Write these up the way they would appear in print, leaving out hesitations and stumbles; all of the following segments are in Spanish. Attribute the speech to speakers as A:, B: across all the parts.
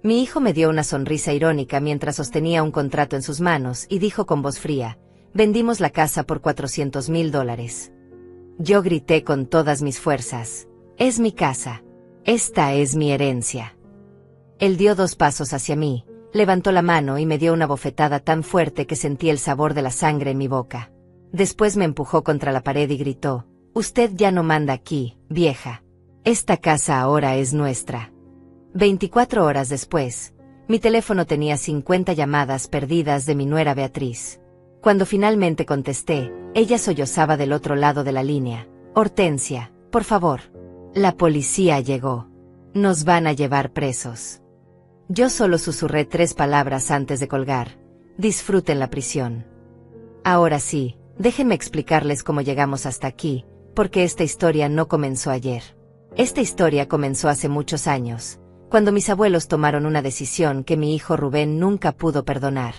A: Mi hijo me dio una sonrisa irónica mientras sostenía un contrato en sus manos y dijo con voz fría: vendimos la casa por $400,000. Yo grité con todas mis fuerzas: es mi casa. Esta es mi herencia. Él dio 2 pasos hacia mí, levantó la mano y me dio una bofetada tan fuerte que sentí el sabor de la sangre en mi boca. Después me empujó contra la pared y gritó: usted ya no manda aquí, vieja. Esta casa ahora es nuestra. 24 horas después, mi teléfono tenía 50 llamadas perdidas de mi nuera Beatriz. Cuando finalmente contesté, ella sollozaba del otro lado de la línea: Hortensia, por favor. La policía llegó. Nos van a llevar presos. Yo solo susurré 3 palabras antes de colgar: disfruten la prisión. Ahora sí, déjenme explicarles cómo llegamos hasta aquí, porque esta historia no comenzó ayer. Esta historia comenzó hace muchos años, cuando mis abuelos tomaron una decisión que mi hijo Rubén nunca pudo perdonar.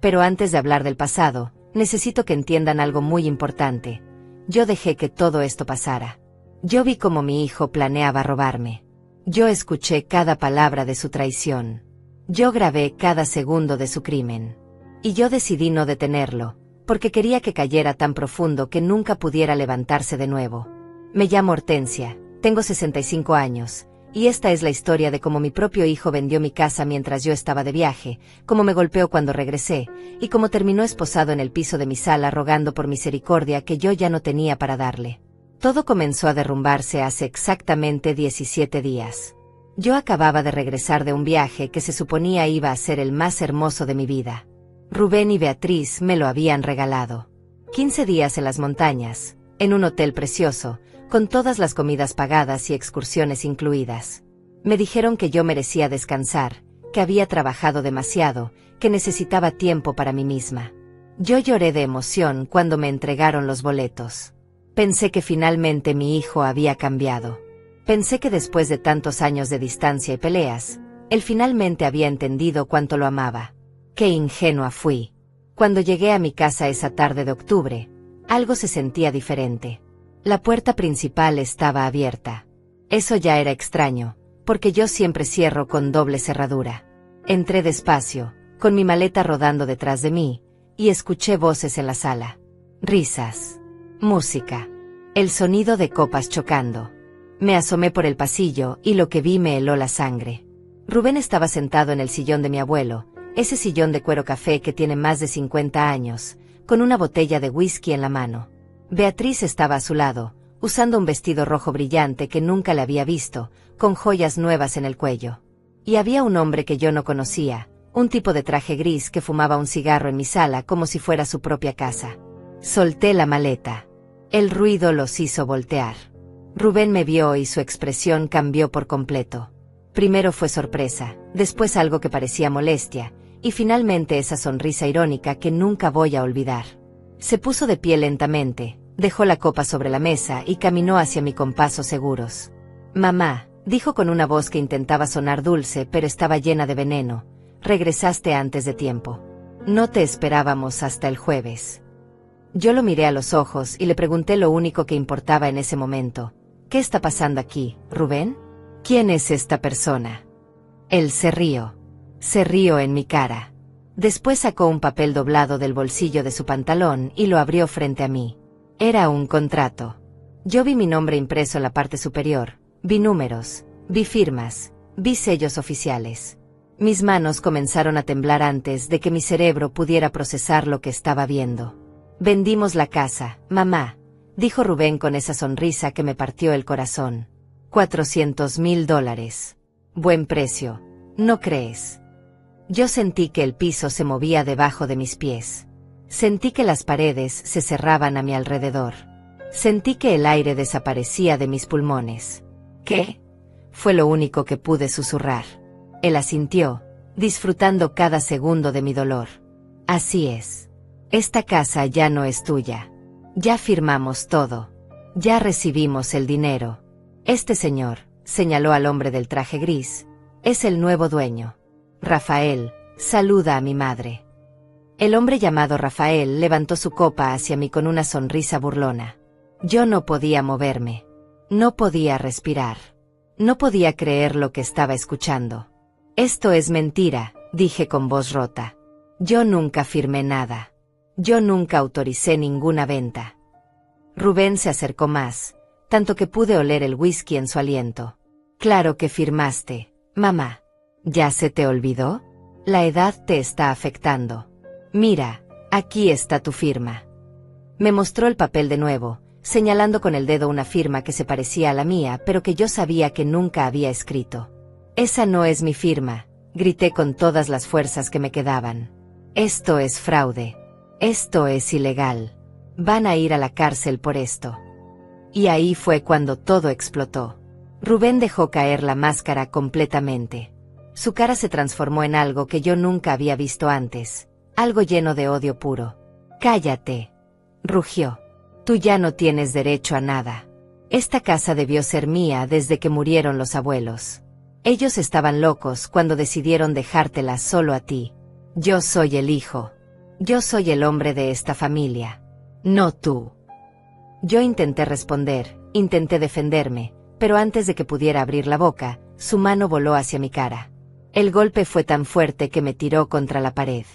A: Pero antes de hablar del pasado, necesito que entiendan algo muy importante. Yo dejé que todo esto pasara. Yo vi cómo mi hijo planeaba robarme. Yo escuché cada palabra de su traición. Yo grabé cada segundo de su crimen. Y yo decidí no detenerlo, porque quería que cayera tan profundo que nunca pudiera levantarse de nuevo. Me llamo Hortensia, tengo 65 años, y esta es la historia de cómo mi propio hijo vendió mi casa mientras yo estaba de viaje, cómo me golpeó cuando regresé, y cómo terminó esposado en el piso de mi sala rogando por misericordia que yo ya no tenía para darle. Todo comenzó a derrumbarse hace exactamente 17 días. Yo acababa de regresar de un viaje que se suponía iba a ser el más hermoso de mi vida. Rubén y Beatriz me lo habían regalado. 15 días en las montañas, en un hotel precioso, con todas las comidas pagadas y excursiones incluidas. Me dijeron que yo merecía descansar, que había trabajado demasiado, que necesitaba tiempo para mí misma. Yo lloré de emoción cuando me entregaron los boletos. Pensé que finalmente mi hijo había cambiado. Pensé que después de tantos años de distancia y peleas, él finalmente había entendido cuánto lo amaba. ¡Qué ingenua fui! Cuando llegué a mi casa esa tarde de octubre, algo se sentía diferente. La puerta principal estaba abierta. Eso ya era extraño, porque yo siempre cierro con doble cerradura. Entré despacio, con mi maleta rodando detrás de mí, y escuché voces en la sala. Risas. Música. El sonido de copas chocando. Me asomé por el pasillo y lo que vi me heló la sangre. Rubén estaba sentado en el sillón de mi abuelo, ese sillón de cuero café que tiene más de 50 años, con una botella de whisky en la mano. Beatriz estaba a su lado, usando un vestido rojo brillante que nunca le había visto, con joyas nuevas en el cuello. Y había un hombre que yo no conocía, un tipo de traje gris que fumaba un cigarro en mi sala como si fuera su propia casa. Solté la maleta. El ruido los hizo voltear. Rubén me vio y su expresión cambió por completo. Primero fue sorpresa, después algo que parecía molestia, y finalmente esa sonrisa irónica que nunca voy a olvidar. Se puso de pie lentamente, dejó la copa sobre la mesa y caminó hacia mí con pasos seguros. Mamá, dijo con una voz que intentaba sonar dulce pero estaba llena de veneno, regresaste antes de tiempo. No te esperábamos hasta el jueves. Yo lo miré a los ojos y le pregunté lo único que importaba en ese momento. ¿Qué está pasando aquí, Rubén? ¿Quién es esta persona? Él se rió. Se rió en mi cara. Después sacó un papel doblado del bolsillo de su pantalón y lo abrió frente a mí. Era un contrato. Yo vi mi nombre impreso en la parte superior, vi números, vi firmas, vi sellos oficiales. Mis manos comenzaron a temblar antes de que mi cerebro pudiera procesar lo que estaba viendo. Vendimos la casa, mamá, dijo Rubén con esa sonrisa que me partió el corazón. $400,000. Buen precio, ¿no crees? Yo sentí que el piso se movía debajo de mis pies. Sentí que las paredes se cerraban a mi alrededor. Sentí que el aire desaparecía de mis pulmones. ¿Qué? Fue lo único que pude susurrar. Él asintió, disfrutando cada segundo de mi dolor. Así es. Esta casa ya no es tuya. Ya firmamos todo. Ya recibimos el dinero. Este señor, señaló al hombre del traje gris, es el nuevo dueño. Rafael, saluda a mi madre. El hombre llamado Rafael levantó su copa hacia mí con una sonrisa burlona. Yo no podía moverme. No podía respirar. No podía creer lo que estaba escuchando. Esto es mentira, dije con voz rota. Yo nunca firmé nada. Yo nunca autoricé ninguna venta. Rubén se acercó más, tanto que pude oler el whisky en su aliento. Claro que firmaste, mamá. ¿Ya se te olvidó? La edad te está afectando. Mira, aquí está tu firma. Me mostró el papel de nuevo, señalando con el dedo una firma que se parecía a la mía, pero que yo sabía que nunca había escrito. Esa no es mi firma, grité con todas las fuerzas que me quedaban. Esto es fraude. Esto es ilegal. Van a ir a la cárcel por esto. Y ahí fue cuando todo explotó. Rubén dejó caer la máscara completamente. Su cara se transformó en algo que yo nunca había visto antes, algo lleno de odio puro. «Cállate», rugió. «Tú ya no tienes derecho a nada. Esta casa debió ser mía desde que murieron los abuelos. Ellos estaban locos cuando decidieron dejártela solo a ti. Yo soy el hijo. Yo soy el hombre de esta familia. No tú». Yo intenté responder, intenté defenderme, pero antes de que pudiera abrir la boca, su mano voló hacia mi cara. El golpe fue tan fuerte que me tiró contra la pared.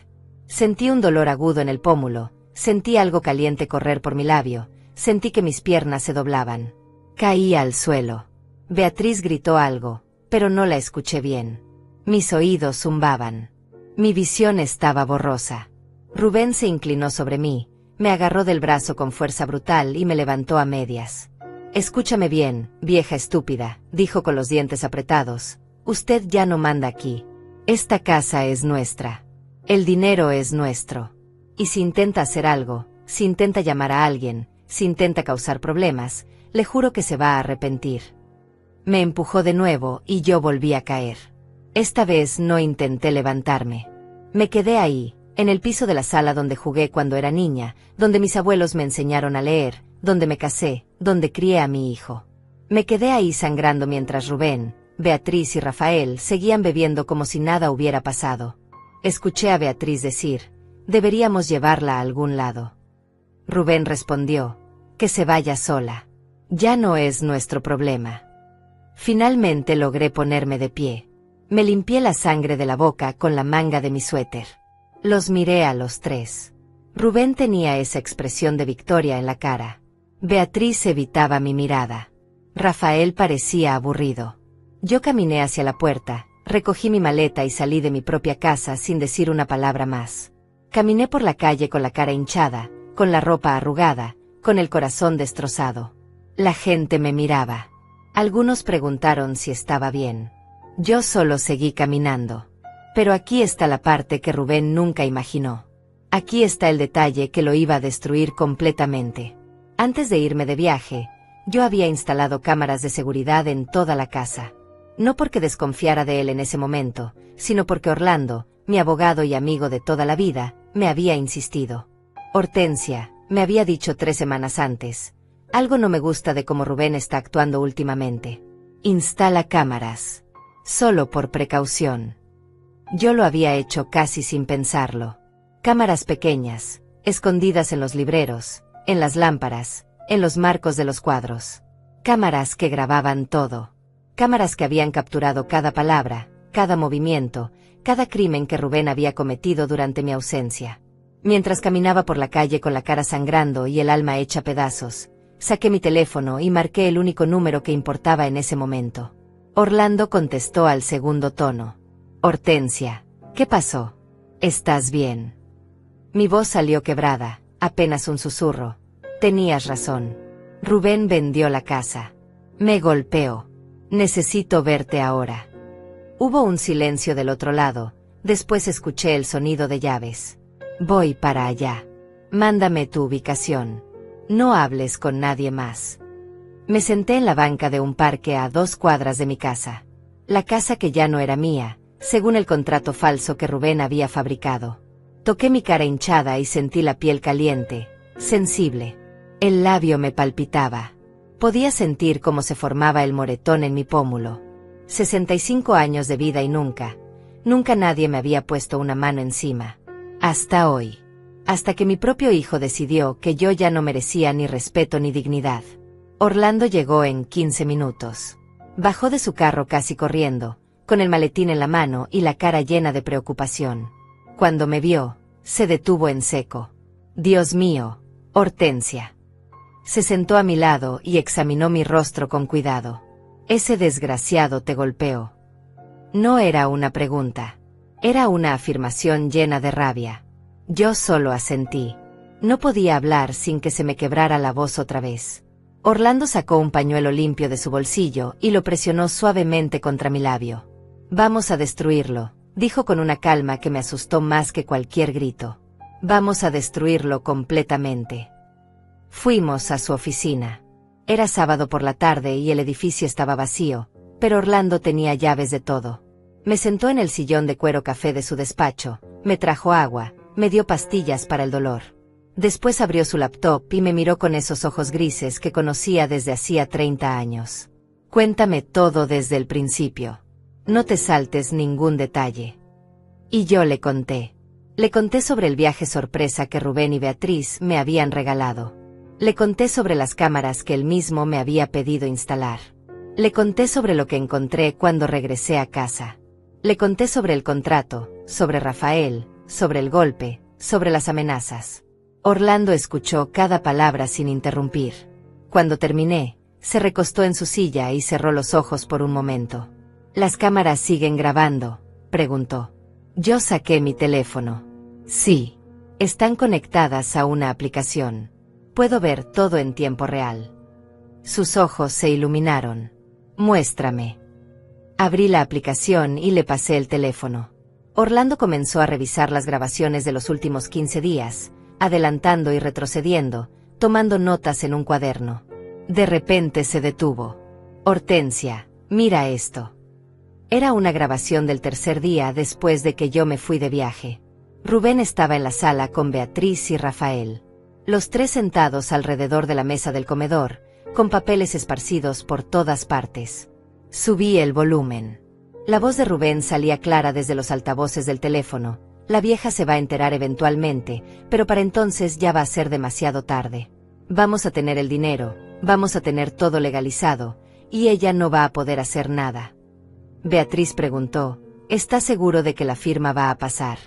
A: Sentí un dolor agudo en el pómulo, sentí algo caliente correr por mi labio, sentí que mis piernas se doblaban. Caí al suelo. Beatriz gritó algo, pero no la escuché bien. Mis oídos zumbaban. Mi visión estaba borrosa. Rubén se inclinó sobre mí, me agarró del brazo con fuerza brutal y me levantó a medias. «Escúchame bien, vieja estúpida», dijo con los dientes apretados. «Usted ya no manda aquí. Esta casa es nuestra. El dinero es nuestro. Y si intenta hacer algo, si intenta llamar a alguien, si intenta causar problemas, le juro que se va a arrepentir». Me empujó de nuevo y yo volví a caer. Esta vez no intenté levantarme. Me quedé ahí, en el piso de la sala donde jugué cuando era niña, donde mis abuelos me enseñaron a leer, donde me casé, donde crié a mi hijo. Me quedé ahí sangrando mientras Rubén, Beatriz y Rafael seguían bebiendo como si nada hubiera pasado. Escuché a Beatriz decir: «Deberíamos llevarla a algún lado». Rubén respondió: «Que se vaya sola. Ya no es nuestro problema». Finalmente logré ponerme de pie. Me limpié la sangre de la boca con la manga de mi suéter. Los miré a los tres. Rubén tenía esa expresión de victoria en la cara. Beatriz evitaba mi mirada. Rafael parecía aburrido. Yo caminé hacia la puerta, recogí mi maleta y salí de mi propia casa sin decir una palabra más. Caminé por la calle con la cara hinchada, con la ropa arrugada, con el corazón destrozado. La gente me miraba. Algunos preguntaron si estaba bien. Yo solo seguí caminando. Pero aquí está la parte que Rubén nunca imaginó. Aquí está el detalle que lo iba a destruir completamente. Antes de irme de viaje, yo había instalado cámaras de seguridad en toda la casa. No porque desconfiara de él en ese momento, sino porque Orlando, mi abogado y amigo de toda la vida, me había insistido. Hortensia, me había dicho 3 semanas antes: «Algo no me gusta de cómo Rubén está actuando últimamente. Instala cámaras. Solo por precaución». Yo lo había hecho casi sin pensarlo. Cámaras pequeñas, escondidas en los libreros, en las lámparas, en los marcos de los cuadros. Cámaras que grababan todo. Cámaras que habían capturado cada palabra, cada movimiento, cada crimen que Rubén había cometido durante mi ausencia. Mientras caminaba por la calle con la cara sangrando y el alma hecha pedazos, saqué mi teléfono y marqué el único número que importaba en ese momento. Orlando contestó al segundo tono. «Hortensia, ¿qué pasó? ¿Estás bien?» Mi voz salió quebrada, apenas un susurro. «Tenías razón. Rubén vendió la casa. Me golpeó. Necesito verte ahora». Hubo un silencio del otro lado, después escuché el sonido de llaves. «Voy para allá. Mándame tu ubicación. No hables con nadie más». Me senté en la banca de un parque a 2 cuadras de mi casa. La casa que ya no era mía, según el contrato falso que Rubén había fabricado. Toqué mi cara hinchada y sentí la piel caliente, sensible. El labio me palpitaba. Podía sentir cómo se formaba el moretón en mi pómulo. 65 años de vida y nunca nadie me había puesto una mano encima. Hasta hoy. Hasta que mi propio hijo decidió que yo ya no merecía ni respeto ni dignidad. Orlando llegó en 15 minutos. Bajó de su carro casi corriendo, con el maletín en la mano y la cara llena de preocupación. Cuando me vio, se detuvo en seco. Dios mío, Hortensia. Se sentó a mi lado y examinó mi rostro con cuidado. Ese desgraciado te golpeó. No era una pregunta. Era una afirmación llena de rabia. Yo solo asentí. No podía hablar sin que se me quebrara la voz otra vez. Orlando sacó un pañuelo limpio de su bolsillo y lo presionó suavemente contra mi labio. Vamos a destruirlo, dijo con una calma que me asustó más que cualquier grito. Vamos a destruirlo completamente. Fuimos a su oficina. Era sábado por la tarde y el edificio estaba vacío, pero Orlando tenía llaves de todo. Me sentó en el sillón de cuero café de su despacho, me trajo agua, me dio pastillas para el dolor. Después abrió su laptop y me miró con esos ojos grises que conocía desde hacía 30 años. Cuéntame todo desde el principio. No te saltes ningún detalle. Y yo le conté. Le conté sobre el viaje sorpresa que Rubén y Beatriz me habían regalado. Le conté sobre las cámaras que él mismo me había pedido instalar. Le conté sobre lo que encontré cuando regresé a casa. Le conté sobre el contrato, sobre Rafael, sobre el golpe, sobre las amenazas. Orlando escuchó cada palabra sin interrumpir. Cuando terminé, se recostó en su silla y cerró los ojos por un momento. ¿Las cámaras siguen grabando?, preguntó. Yo saqué mi teléfono. Sí. Están conectadas a una aplicación. Puedo ver todo en tiempo real. Sus ojos se iluminaron. Muéstrame. Abrí la aplicación y le pasé el teléfono. Orlando comenzó a revisar las grabaciones de los últimos 15 días, adelantando y retrocediendo, tomando notas en un cuaderno. De repente se detuvo. Hortensia, mira esto. Era una grabación del tercer día después de que yo me fui de viaje. Rubén estaba en la sala con Beatriz y Rafael. Los tres sentados alrededor de la mesa del comedor, con papeles esparcidos por todas partes. Subí el volumen. La voz de Rubén salía clara desde los altavoces del teléfono. La vieja se va a enterar eventualmente, pero para entonces ya va a ser demasiado tarde. Vamos a tener el dinero, vamos a tener todo legalizado, y ella no va a poder hacer nada. Beatriz preguntó, ¿estás seguro de que la firma va a pasar?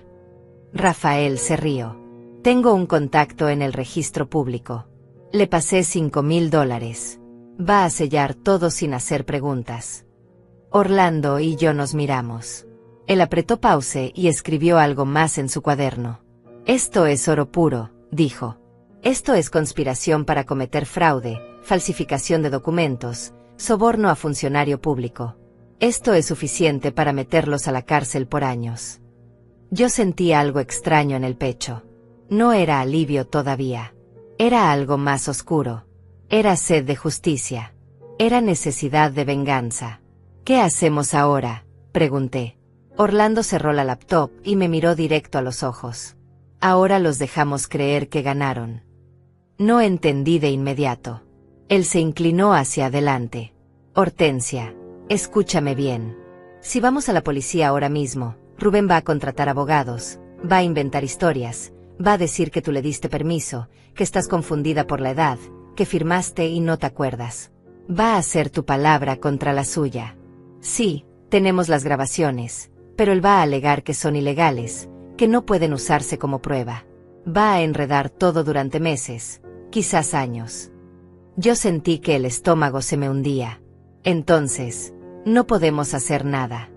A: Rafael se rió. Tengo un contacto en el registro público. Le pasé $5,000. Va a sellar todo sin hacer preguntas. Orlando y yo nos miramos. Él apretó pause y escribió algo más en su cuaderno. Esto es oro puro, dijo. Esto es conspiración para cometer fraude, falsificación de documentos, soborno a funcionario público. Esto es suficiente para meterlos a la cárcel por años. Yo sentí algo extraño en el pecho. No era alivio todavía. Era algo más oscuro. Era sed de justicia. Era necesidad de venganza. ¿Qué hacemos ahora?, pregunté. Orlando cerró la laptop y me miró directo a los ojos. Ahora los dejamos creer que ganaron. No entendí de inmediato. Él se inclinó hacia adelante. Hortensia, escúchame bien. Si vamos a la policía ahora mismo, Rubén va a contratar abogados, va a inventar historias, va a decir que tú le diste permiso, que estás confundida por la edad, que firmaste y no te acuerdas. Va a hacer tu palabra contra la suya. Sí, tenemos las grabaciones, pero él va a alegar que son ilegales, que no pueden usarse como prueba. Va a enredar todo durante meses, quizás años. Yo sentí que el estómago se me hundía. Entonces, no podemos hacer nada.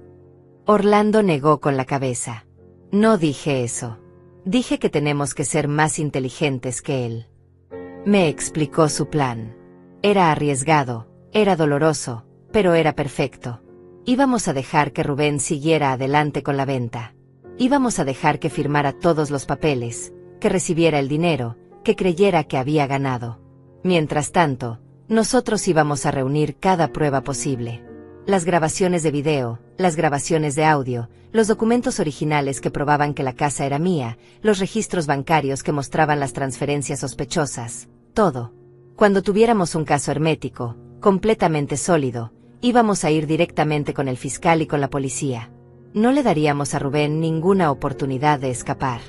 A: Orlando negó con la cabeza. No dije eso. Dije que tenemos que ser más inteligentes que él. Me explicó su plan. Era arriesgado, era doloroso, pero era perfecto. Íbamos a dejar que Rubén siguiera adelante con la venta. Íbamos a dejar que firmara todos los papeles, que recibiera el dinero, que creyera que había ganado. Mientras tanto, nosotros íbamos a reunir cada prueba posible. Las grabaciones de video, las grabaciones de audio, los documentos originales que probaban que la casa era mía, los registros bancarios que mostraban las transferencias sospechosas, todo. Cuando tuviéramos un caso hermético, completamente sólido, íbamos a ir directamente con el fiscal y con la policía. No le daríamos a Rubén ninguna oportunidad de escapar.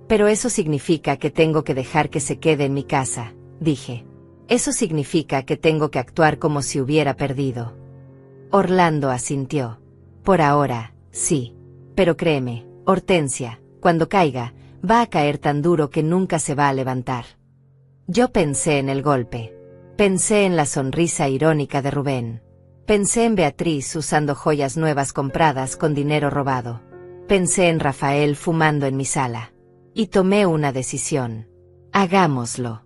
A: Pero eso significa que tengo que dejar que se quede en mi casa, dije. Eso significa que tengo que actuar como si hubiera perdido. Orlando asintió. Por ahora, sí. Pero créeme, Hortensia, cuando caiga, va a caer tan duro que nunca se va a levantar. Yo pensé en el golpe. Pensé en la sonrisa irónica de Rubén. Pensé en Beatriz usando joyas nuevas compradas con dinero robado. Pensé en Rafael fumando en mi sala. Y tomé una decisión. Hagámoslo.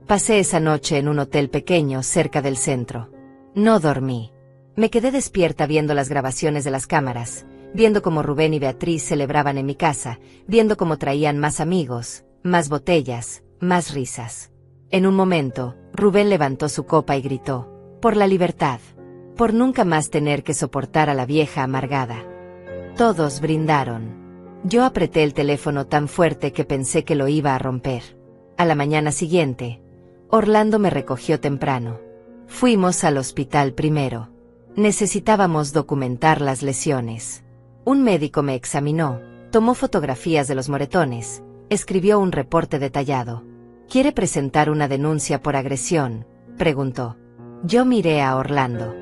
A: Pasé esa noche en un hotel pequeño cerca del centro. No dormí. Me quedé despierta viendo las grabaciones de las cámaras, viendo cómo Rubén y Beatriz celebraban en mi casa, viendo cómo traían más amigos, más botellas, más risas. En un momento, Rubén levantó su copa y gritó: «Por la libertad. Por nunca más tener que soportar a la vieja amargada». Todos brindaron. Yo apreté el teléfono tan fuerte que pensé que lo iba a romper. A la mañana siguiente, Orlando me recogió temprano. Fuimos al hospital primero. Necesitábamos documentar las lesiones. Un médico me examinó, tomó fotografías de los moretones, escribió un reporte detallado. «¿Quiere presentar una denuncia por agresión?», preguntó. Yo miré a Orlando.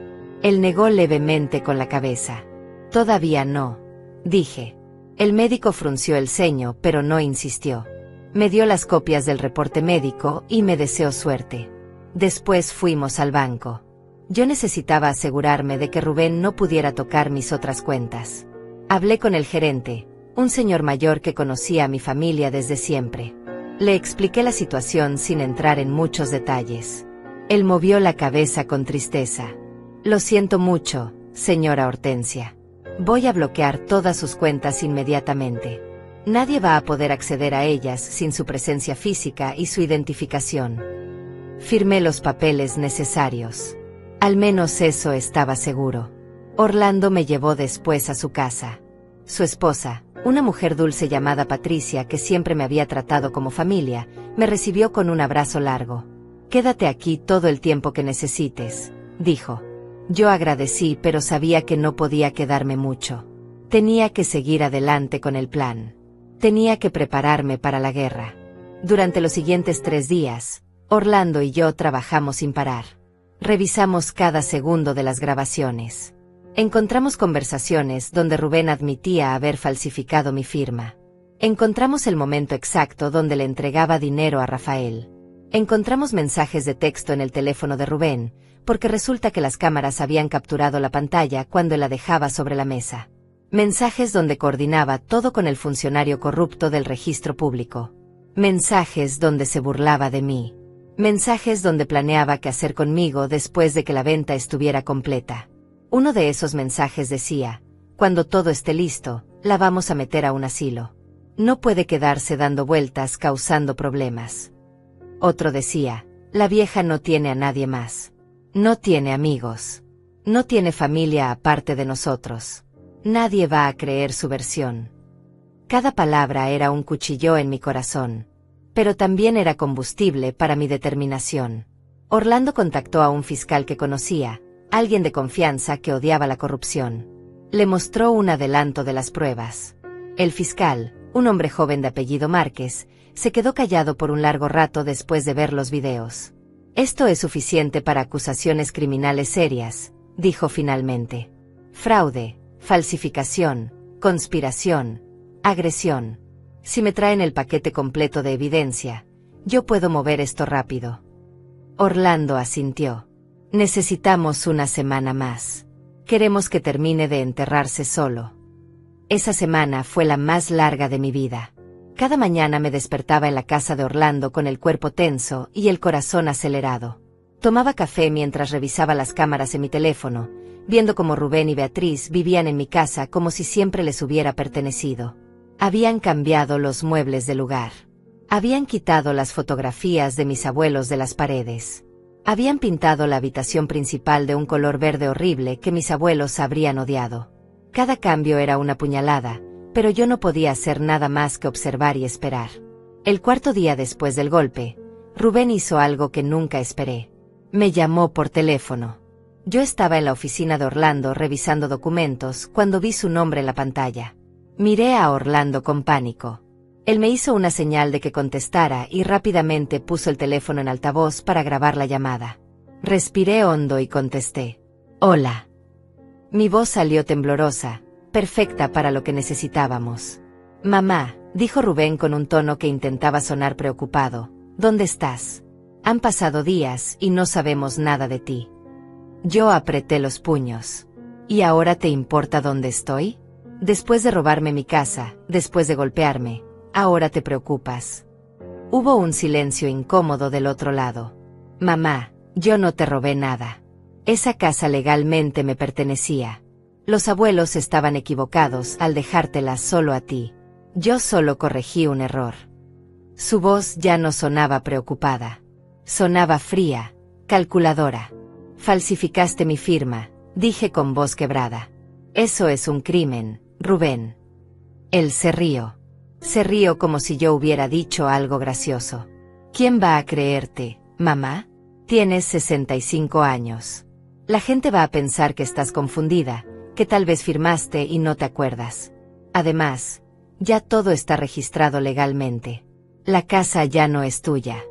A: Él negó levemente con la cabeza. «Todavía no», dije. El médico frunció el ceño, pero no insistió. Me dio las copias del reporte médico y me deseó suerte. Después fuimos al banco. Yo necesitaba asegurarme de que Rubén no pudiera tocar mis otras cuentas. Hablé con el gerente, un señor mayor que conocía a mi familia desde siempre. Le expliqué la situación sin entrar en muchos detalles. Él movió la cabeza con tristeza. «Lo siento mucho, señora Hortensia. Voy a bloquear todas sus cuentas inmediatamente. Nadie va a poder acceder a ellas sin su presencia física y su identificación». Firmé los papeles necesarios. Al menos eso estaba seguro. Orlando me llevó después a su casa. Su esposa, una mujer dulce llamada Patricia que siempre me había tratado como familia, me recibió con un abrazo largo. «Quédate aquí todo el tiempo que necesites», dijo. Yo agradecí, pero sabía que no podía quedarme mucho. Tenía que seguir adelante con el plan. Tenía que prepararme para la guerra. Durante los siguientes 3 días, Orlando y yo trabajamos sin parar. Revisamos cada segundo de las grabaciones. Encontramos conversaciones donde Rubén admitía haber falsificado mi firma. Encontramos el momento exacto donde le entregaba dinero a Rafael. Encontramos mensajes de texto en el teléfono de Rubén, porque resulta que las cámaras habían capturado la pantalla cuando la dejaba sobre la mesa. Mensajes donde coordinaba todo con el funcionario corrupto del registro público. Mensajes donde se burlaba de mí. Mensajes donde planeaba qué hacer conmigo después de que la venta estuviera completa. Uno de esos mensajes decía: «Cuando todo esté listo, la vamos a meter a un asilo. No puede quedarse dando vueltas causando problemas». Otro decía: «La vieja no tiene a nadie más. No tiene amigos. No tiene familia aparte de nosotros. Nadie va a creer su versión». Cada palabra era un cuchillo en mi corazón. Pero también era combustible para mi determinación. Orlando contactó a un fiscal que conocía, alguien de confianza que odiaba la corrupción. Le mostró un adelanto de las pruebas. El fiscal, un hombre joven de apellido Márquez, se quedó callado por un largo rato después de ver los videos. «Esto es suficiente para acusaciones criminales serias», dijo finalmente. «Fraude, falsificación, conspiración, agresión. Si me traen el paquete completo de evidencia, yo puedo mover esto rápido». Orlando asintió. «Necesitamos una semana más. Queremos que termine de enterrarse solo». Esa semana fue la más larga de mi vida. Cada mañana me despertaba en la casa de Orlando con el cuerpo tenso y el corazón acelerado. Tomaba café mientras revisaba las cámaras en mi teléfono, viendo cómo Rubén y Beatriz vivían en mi casa como si siempre les hubiera pertenecido. Habían cambiado los muebles del lugar. Habían quitado las fotografías de mis abuelos de las paredes. Habían pintado la habitación principal de un color verde horrible que mis abuelos habrían odiado. Cada cambio era una puñalada, pero yo no podía hacer nada más que observar y esperar. El 4.º día después del golpe, Rubén hizo algo que nunca esperé. Me llamó por teléfono. Yo estaba en la oficina de Orlando revisando documentos cuando vi su nombre en la pantalla. Miré a Orlando con pánico. Él me hizo una señal de que contestara y rápidamente puso el teléfono en altavoz para grabar la llamada. Respiré hondo y contesté. «Hola». Mi voz salió temblorosa, perfecta para lo que necesitábamos. Mamá, dijo Rubén con un tono que intentaba sonar preocupado, ¿dónde estás? Han pasado días y no sabemos nada de ti. Yo apreté los puños. ¿Y ahora te importa dónde estoy? Después de robarme mi casa, después de golpearme, ahora te preocupas. Hubo un silencio incómodo del otro lado. Mamá, yo no te robé nada. Esa casa legalmente me pertenecía. Los abuelos estaban equivocados al dejártela solo a ti. Yo solo corregí un error. Su voz ya no sonaba preocupada. Sonaba fría, calculadora. Falsificaste mi firma, dije con voz quebrada. Eso es un crimen, Rubén. Él se rió. Se rió como si yo hubiera dicho algo gracioso. ¿Quién va a creerte, mamá? Tienes 65 años. La gente va a pensar que estás confundida, que tal vez firmaste y no te acuerdas. Además, ya todo está registrado legalmente. La casa ya no es tuya.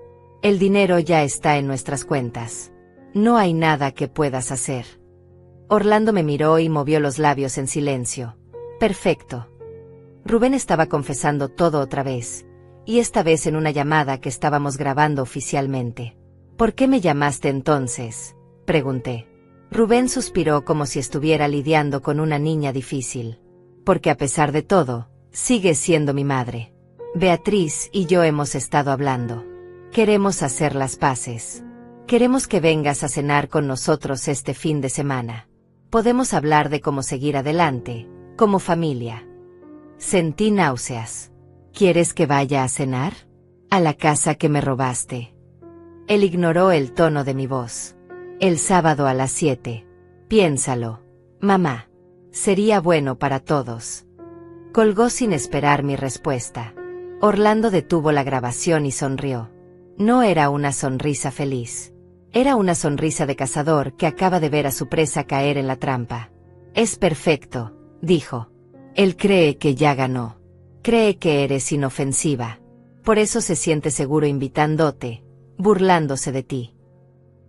A: El dinero ya está en nuestras cuentas. No hay nada que puedas hacer. Orlando me miró y movió los labios en silencio. Perfecto. Rubén estaba confesando todo otra vez, y esta vez en una llamada que estábamos grabando oficialmente. ¿Por qué me llamaste entonces?, pregunté. Rubén suspiró como si estuviera lidiando con una niña difícil. Porque a pesar de todo, sigues siendo mi madre. Beatriz y yo hemos estado hablando. Queremos hacer las paces. Queremos que vengas a cenar con nosotros este fin de semana. Podemos hablar de cómo seguir adelante, como familia. Sentí náuseas. ¿Quieres que vaya a cenar? A la casa que me robaste. Él ignoró el tono de mi voz. El sábado a las 7. Piénsalo, mamá. Sería bueno para todos. Colgó sin esperar mi respuesta. Orlando detuvo la grabación y sonrió. No era una sonrisa feliz. Era una sonrisa de cazador que acaba de ver a su presa caer en la trampa. Es perfecto, dijo. Él cree que ya ganó. Cree que eres inofensiva. Por eso se siente seguro invitándote, burlándose de ti.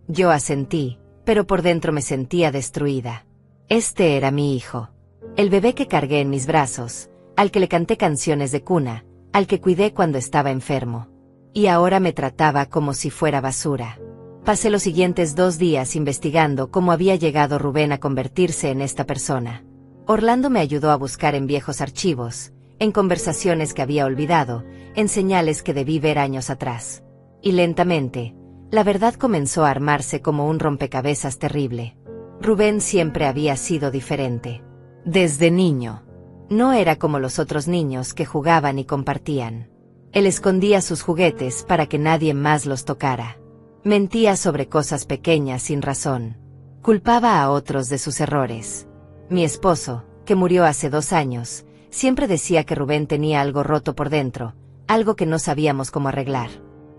A: Yo asentí, pero por dentro me sentía destruida. Este era mi hijo. El bebé que cargué en mis brazos, al que le canté canciones de cuna, al que cuidé cuando estaba enfermo. Y ahora me trataba como si fuera basura. Pasé los siguientes 2 días investigando cómo había llegado Rubén a convertirse en esta persona. Orlando me ayudó a buscar en viejos archivos, en conversaciones que había olvidado, en señales que debí ver años atrás. Y lentamente, la verdad comenzó a armarse como un rompecabezas terrible. Rubén siempre había sido diferente. Desde niño. No era como los otros niños que jugaban y compartían. Él escondía sus juguetes para que nadie más los tocara. Mentía sobre cosas pequeñas sin razón. Culpaba a otros de sus errores. Mi esposo, que murió hace 2 años, siempre decía que Rubén tenía algo roto por dentro, algo que no sabíamos cómo arreglar.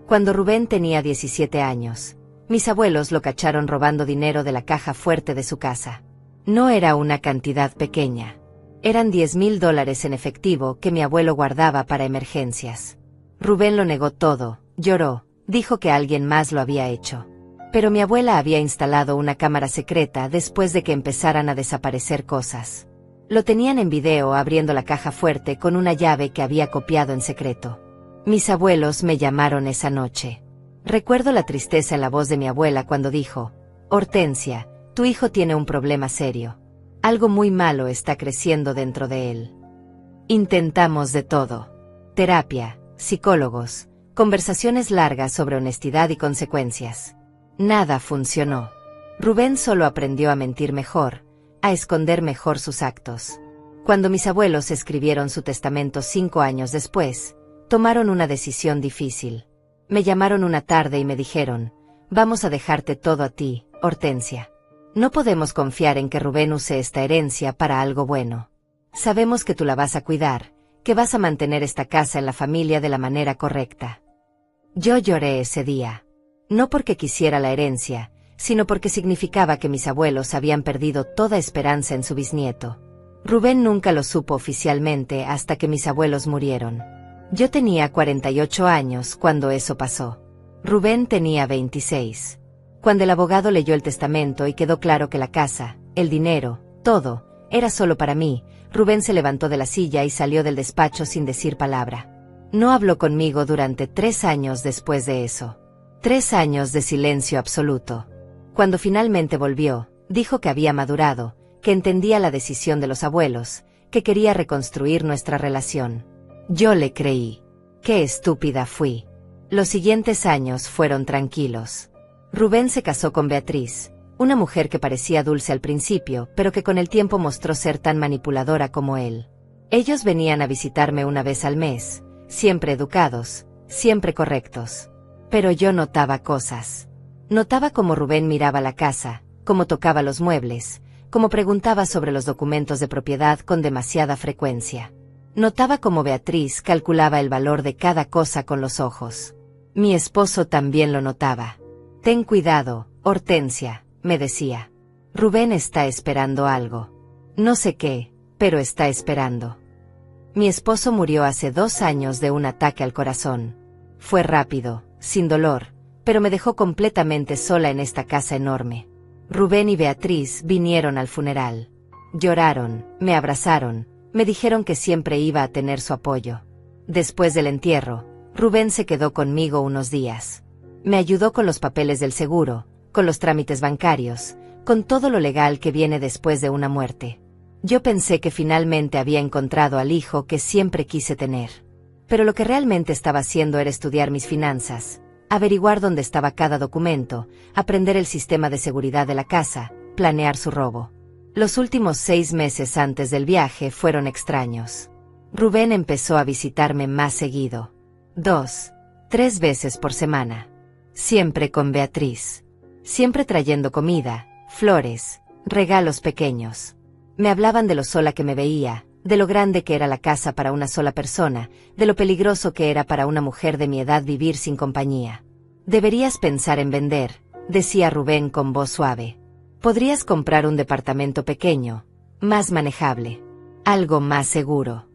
A: Cuando Rubén tenía 17 años, mis abuelos lo cacharon robando dinero de la caja fuerte de su casa. No era una cantidad pequeña. Eran $10,000 en efectivo que mi abuelo guardaba para emergencias. Rubén lo negó todo, lloró, dijo que alguien más lo había hecho. Pero mi abuela había instalado una cámara secreta después de que empezaran a desaparecer cosas. Lo tenían en video abriendo la caja fuerte con una llave que había copiado en secreto. Mis abuelos me llamaron esa noche. Recuerdo la tristeza en la voz de mi abuela cuando dijo: Hortensia, tu hijo tiene un problema serio. Algo muy malo está creciendo dentro de él. Intentamos de todo. Terapia, psicólogos, conversaciones largas sobre honestidad y consecuencias. Nada funcionó. Rubén solo aprendió a mentir mejor, a esconder mejor sus actos. Cuando mis abuelos escribieron su testamento 5 años después, tomaron una decisión difícil. Me llamaron una tarde y me dijeron: vamos a dejarte todo a ti, Hortensia. No podemos confiar en que Rubén use esta herencia para algo bueno. Sabemos que tú la vas a cuidar, que vas a mantener esta casa en la familia de la manera correcta. Yo lloré ese día. No porque quisiera la herencia, sino porque significaba que mis abuelos habían perdido toda esperanza en su bisnieto. Rubén nunca lo supo oficialmente hasta que mis abuelos murieron. Yo tenía 48 años cuando eso pasó. Rubén tenía 26. Cuando el abogado leyó el testamento y quedó claro que la casa, el dinero, Todo, era solo para mí. Rubén se levantó de la silla y salió del despacho sin decir palabra. No habló conmigo durante 3 años después de eso. 3 años de silencio absoluto. Cuando finalmente volvió, dijo que había madurado, que entendía la decisión de los abuelos, que quería reconstruir nuestra relación. Yo le creí. Qué estúpida fui. Los siguientes años fueron tranquilos. Rubén se casó con Beatriz, una mujer que parecía dulce al principio, pero que con el tiempo mostró ser tan manipuladora como él. Ellos venían a visitarme una vez al mes, siempre educados, siempre correctos. Pero yo notaba cosas. Notaba cómo Rubén miraba la casa, cómo tocaba los muebles, cómo preguntaba sobre los documentos de propiedad con demasiada frecuencia. Notaba cómo Beatriz calculaba el valor de cada cosa con los ojos. Mi esposo también lo notaba. Ten cuidado, Hortensia, me decía. Rubén está esperando algo. No sé qué, pero está esperando. Mi esposo murió hace 2 años de un ataque al corazón. Fue rápido, sin dolor, pero me dejó completamente sola en esta casa enorme. Rubén y Beatriz vinieron al funeral. Lloraron, me abrazaron, me dijeron que siempre iba a tener su apoyo. Después del entierro, Rubén se quedó conmigo unos días. Me ayudó con los papeles del seguro, con los trámites bancarios, con todo lo legal que viene después de una muerte. Yo pensé que finalmente había encontrado al hijo que siempre quise tener. Pero lo que realmente estaba haciendo era estudiar mis finanzas, averiguar dónde estaba cada documento, aprender el sistema de seguridad de la casa, planear su robo. Los últimos 6 meses antes del viaje fueron extraños. Rubén empezó a visitarme más seguido. 2, 3 veces por semana. Siempre con Beatriz. Siempre trayendo comida, flores, regalos pequeños. Me hablaban de lo sola que me veía, de lo grande que era la casa para una sola persona, de lo peligroso que era para una mujer de mi edad vivir sin compañía. Deberías pensar en vender, decía Rubén con voz suave. Podrías comprar un departamento pequeño, más manejable, algo más seguro.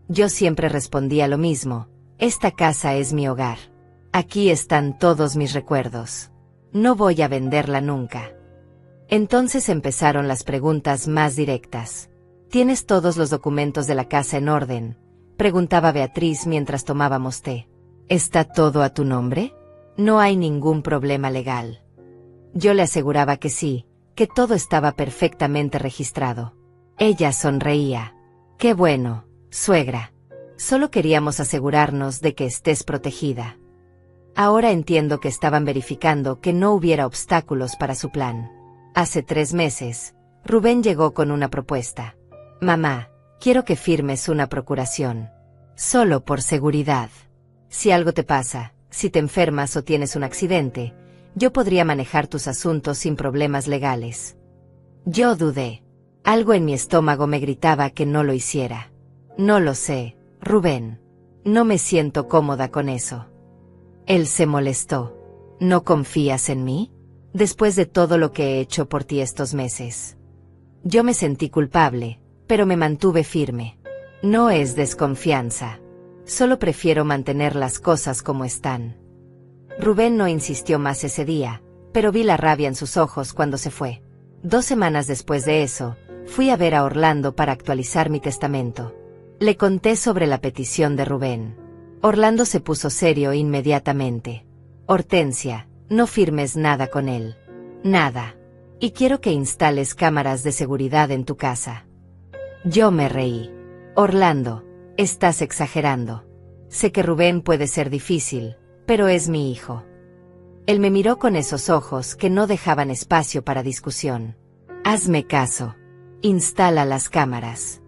A: Yo siempre respondía lo mismo, esta casa es mi hogar. Aquí están todos mis recuerdos. No voy a venderla nunca. Entonces empezaron las preguntas más directas. ¿Tienes todos los documentos de la casa en orden?, preguntaba Beatriz mientras tomábamos té. ¿Está todo a tu nombre? No hay ningún problema legal. Yo le aseguraba que sí, que todo estaba perfectamente registrado. Ella sonreía. Qué bueno, suegra. Solo queríamos asegurarnos de que estés protegida. Ahora entiendo que estaban verificando que no hubiera obstáculos para su plan. Hace 3 meses, Rubén llegó con una propuesta. Mamá, quiero que firmes una procuración. Solo por seguridad. Si algo te pasa, si te enfermas o tienes un accidente, yo podría manejar tus asuntos sin problemas legales. Yo dudé. Algo en mi estómago me gritaba que no lo hiciera. No lo sé, Rubén. No me siento cómoda con eso. Él se molestó. ¿No confías en mí? Después de todo lo que he hecho por ti estos meses. Yo me sentí culpable, pero me mantuve firme. No es desconfianza. Solo prefiero mantener las cosas como están. Rubén no insistió más ese día, pero vi la rabia en sus ojos cuando se fue. 2 semanas después de eso, fui a ver a Orlando para actualizar mi testamento. Le conté sobre la petición de Rubén. Orlando se puso serio inmediatamente. Hortensia, no firmes nada con él. Nada. Y quiero que instales cámaras de seguridad en tu casa. Yo me reí. Orlando, estás exagerando. Sé que Rubén puede ser difícil, pero es mi hijo. Él me miró con esos ojos que no dejaban espacio para discusión. Hazme caso. Instala las cámaras.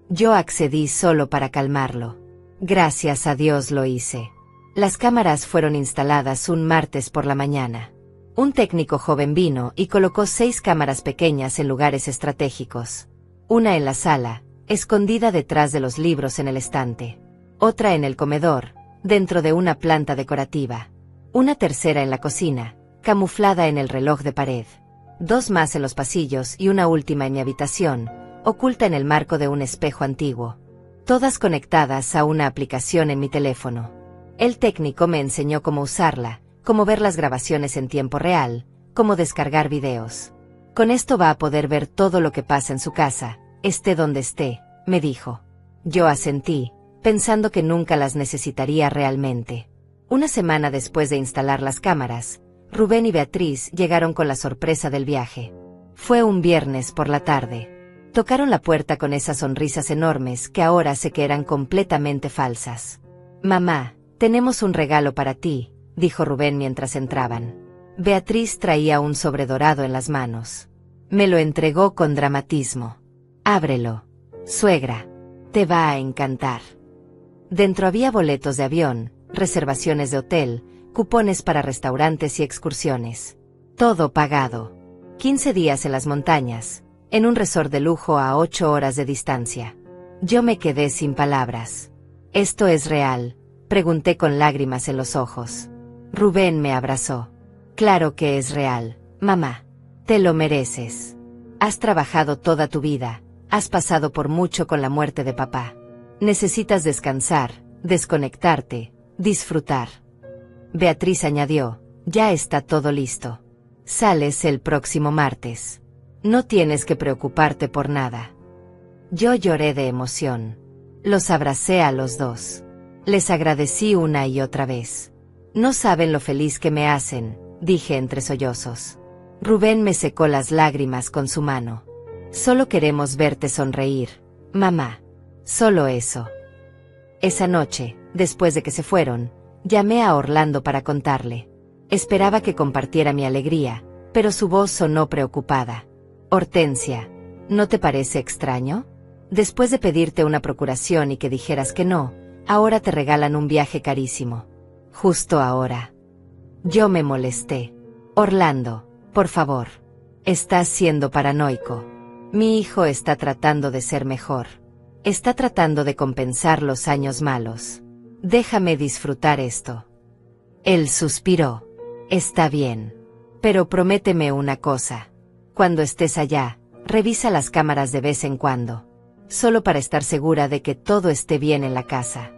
A: Yo accedí solo para calmarlo. Gracias a Dios lo hice. Las cámaras fueron instaladas un martes por la mañana. Un técnico joven vino y colocó 6 cámaras pequeñas en lugares estratégicos. Una en la sala, escondida detrás de los libros en el estante. Otra en el comedor, dentro de una planta decorativa. Una tercera en la cocina, camuflada en el reloj de pared. 2 más en los pasillos y una última en mi habitación, oculta en el marco de un espejo antiguo. Todas conectadas a una aplicación en mi teléfono. El técnico me enseñó cómo usarla, cómo ver las grabaciones en tiempo real, cómo descargar videos. Con esto va a poder ver todo lo que pasa en su casa, esté donde esté, me dijo. Yo asentí, pensando que nunca las necesitaría realmente. Una semana después de instalar las cámaras, Rubén y Beatriz llegaron con la sorpresa del viaje. Fue un viernes por la tarde. Tocaron la puerta con esas sonrisas enormes que ahora sé que eran completamente falsas. Mamá, tenemos un regalo para ti, dijo Rubén mientras entraban. Beatriz traía un sobre dorado en las manos. Me lo entregó con dramatismo. Ábrelo. Suegra. Te va a encantar. Dentro había boletos de avión, reservaciones de hotel, cupones para restaurantes y excursiones. Todo pagado. 15 días en las montañas, en un resort de lujo a 8 horas de distancia. Yo me quedé sin palabras. ¿Esto es real?, pregunté con lágrimas en los ojos. Rubén me abrazó. Claro que es real, mamá. Te lo mereces. Has trabajado toda tu vida, has pasado por mucho con la muerte de papá. Necesitas descansar, desconectarte, disfrutar. Beatriz añadió, ya está todo listo. Sales el próximo martes. No tienes que preocuparte por nada. Yo lloré de emoción. Los abracé a los dos. Les agradecí una y otra vez. No saben lo feliz que me hacen, dije entre sollozos. Rubén me secó las lágrimas con su mano. Solo queremos verte sonreír, mamá. Solo eso. Esa noche, después de que se fueron, llamé a Orlando para contarle. Esperaba que compartiera mi alegría, pero su voz sonó preocupada. Hortensia, ¿no te parece extraño? Después de pedirte una procuración y que dijeras que no, ahora te regalan un viaje carísimo. Justo ahora. Yo me molesté. Orlando, por favor. Estás siendo paranoico. Mi hijo está tratando de ser mejor. Está tratando de compensar los años malos. Déjame disfrutar esto. Él suspiró. Está bien. Pero prométeme una cosa. Cuando estés allá, revisa las cámaras de vez en cuando. Solo para estar segura de que todo esté bien en la casa.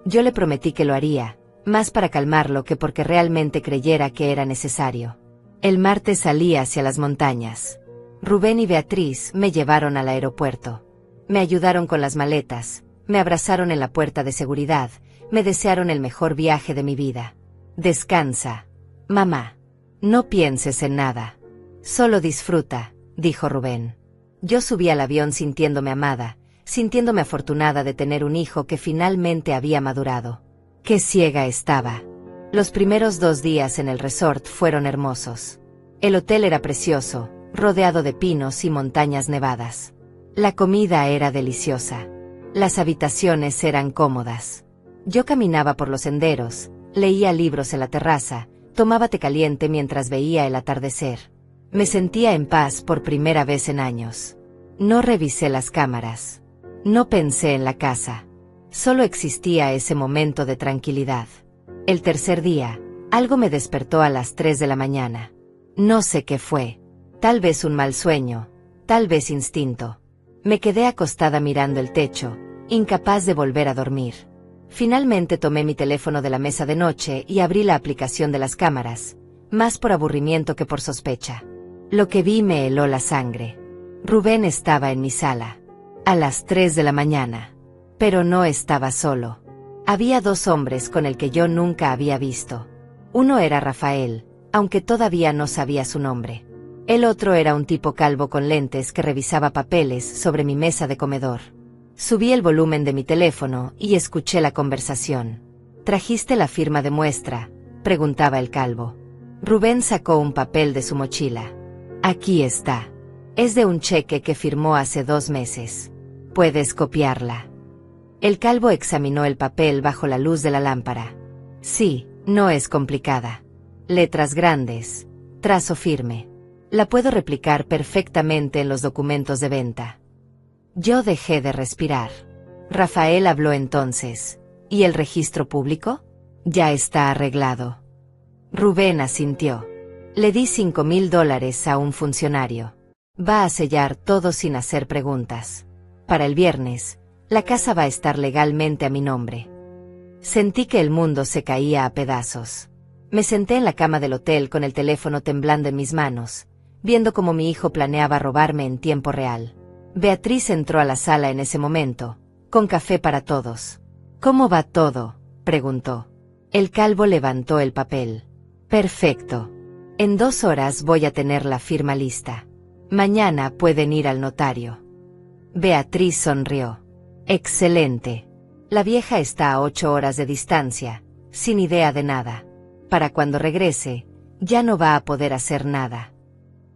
A: Yo le prometí que lo haría, más para calmarlo que porque realmente creyera que era necesario. El martes salí hacia las montañas. Rubén y Beatriz me llevaron al aeropuerto. Me ayudaron con las maletas, me abrazaron en la puerta de seguridad, me desearon el mejor viaje de mi vida. Descansa, mamá. No pienses en nada. Solo disfruta, dijo Rubén. Yo subí al avión sintiéndome amada, sintiéndome afortunada de tener un hijo que finalmente había madurado. Qué ciega estaba. Los primeros 2 días en el resort fueron hermosos. El hotel era precioso, rodeado de pinos y montañas nevadas. La comida era deliciosa. Las habitaciones eran cómodas. Yo caminaba por los senderos, leía libros en la terraza, tomaba té caliente mientras veía el atardecer. Me sentía en paz por primera vez en años. No revisé las cámaras. No pensé en la casa. Solo existía ese momento de tranquilidad. El tercer día, algo me despertó a las 3 de la mañana. No sé qué fue. Tal vez un mal sueño, tal vez instinto. Me quedé acostada mirando el techo, incapaz de volver a dormir. Finalmente tomé mi teléfono de la mesa de noche y abrí la aplicación de las cámaras, más por aburrimiento que por sospecha. Lo que vi me heló la sangre. Rubén estaba en mi sala. A las 3 de la mañana. Pero no estaba solo. Había 2 hombres con el que yo nunca había visto. Uno era Rafael, aunque todavía no sabía su nombre. El otro era un tipo calvo con lentes que revisaba papeles sobre mi mesa de comedor. Subí el volumen de mi teléfono y escuché la conversación. ¿Trajiste la firma de muestra?, preguntaba el calvo. Rubén sacó un papel de su mochila. Aquí está. Es de un cheque que firmó hace 2 meses. Puedes copiarla. El calvo examinó el papel bajo la luz de la lámpara. Sí, no es complicada. Letras grandes. Trazo firme. La puedo replicar perfectamente en los documentos de venta. Yo dejé de respirar. Rafael habló entonces. ¿Y el registro público? Ya está arreglado. Rubén asintió. Le di $5,000 a un funcionario. Va a sellar todo sin hacer preguntas. Para el viernes, la casa va a estar legalmente a mi nombre. Sentí que el mundo se caía a pedazos. Me senté en la cama del hotel con el teléfono temblando en mis manos, viendo cómo mi hijo planeaba robarme en tiempo real. Beatriz entró a la sala en ese momento, con café para todos. ¿Cómo va todo?, preguntó. El calvo levantó el papel. Perfecto. En 2 horas voy a tener la firma lista. Mañana pueden ir al notario. Beatriz sonrió. Excelente. La vieja está a 8 horas de distancia, sin idea de nada. Para cuando regrese, ya no va a poder hacer nada.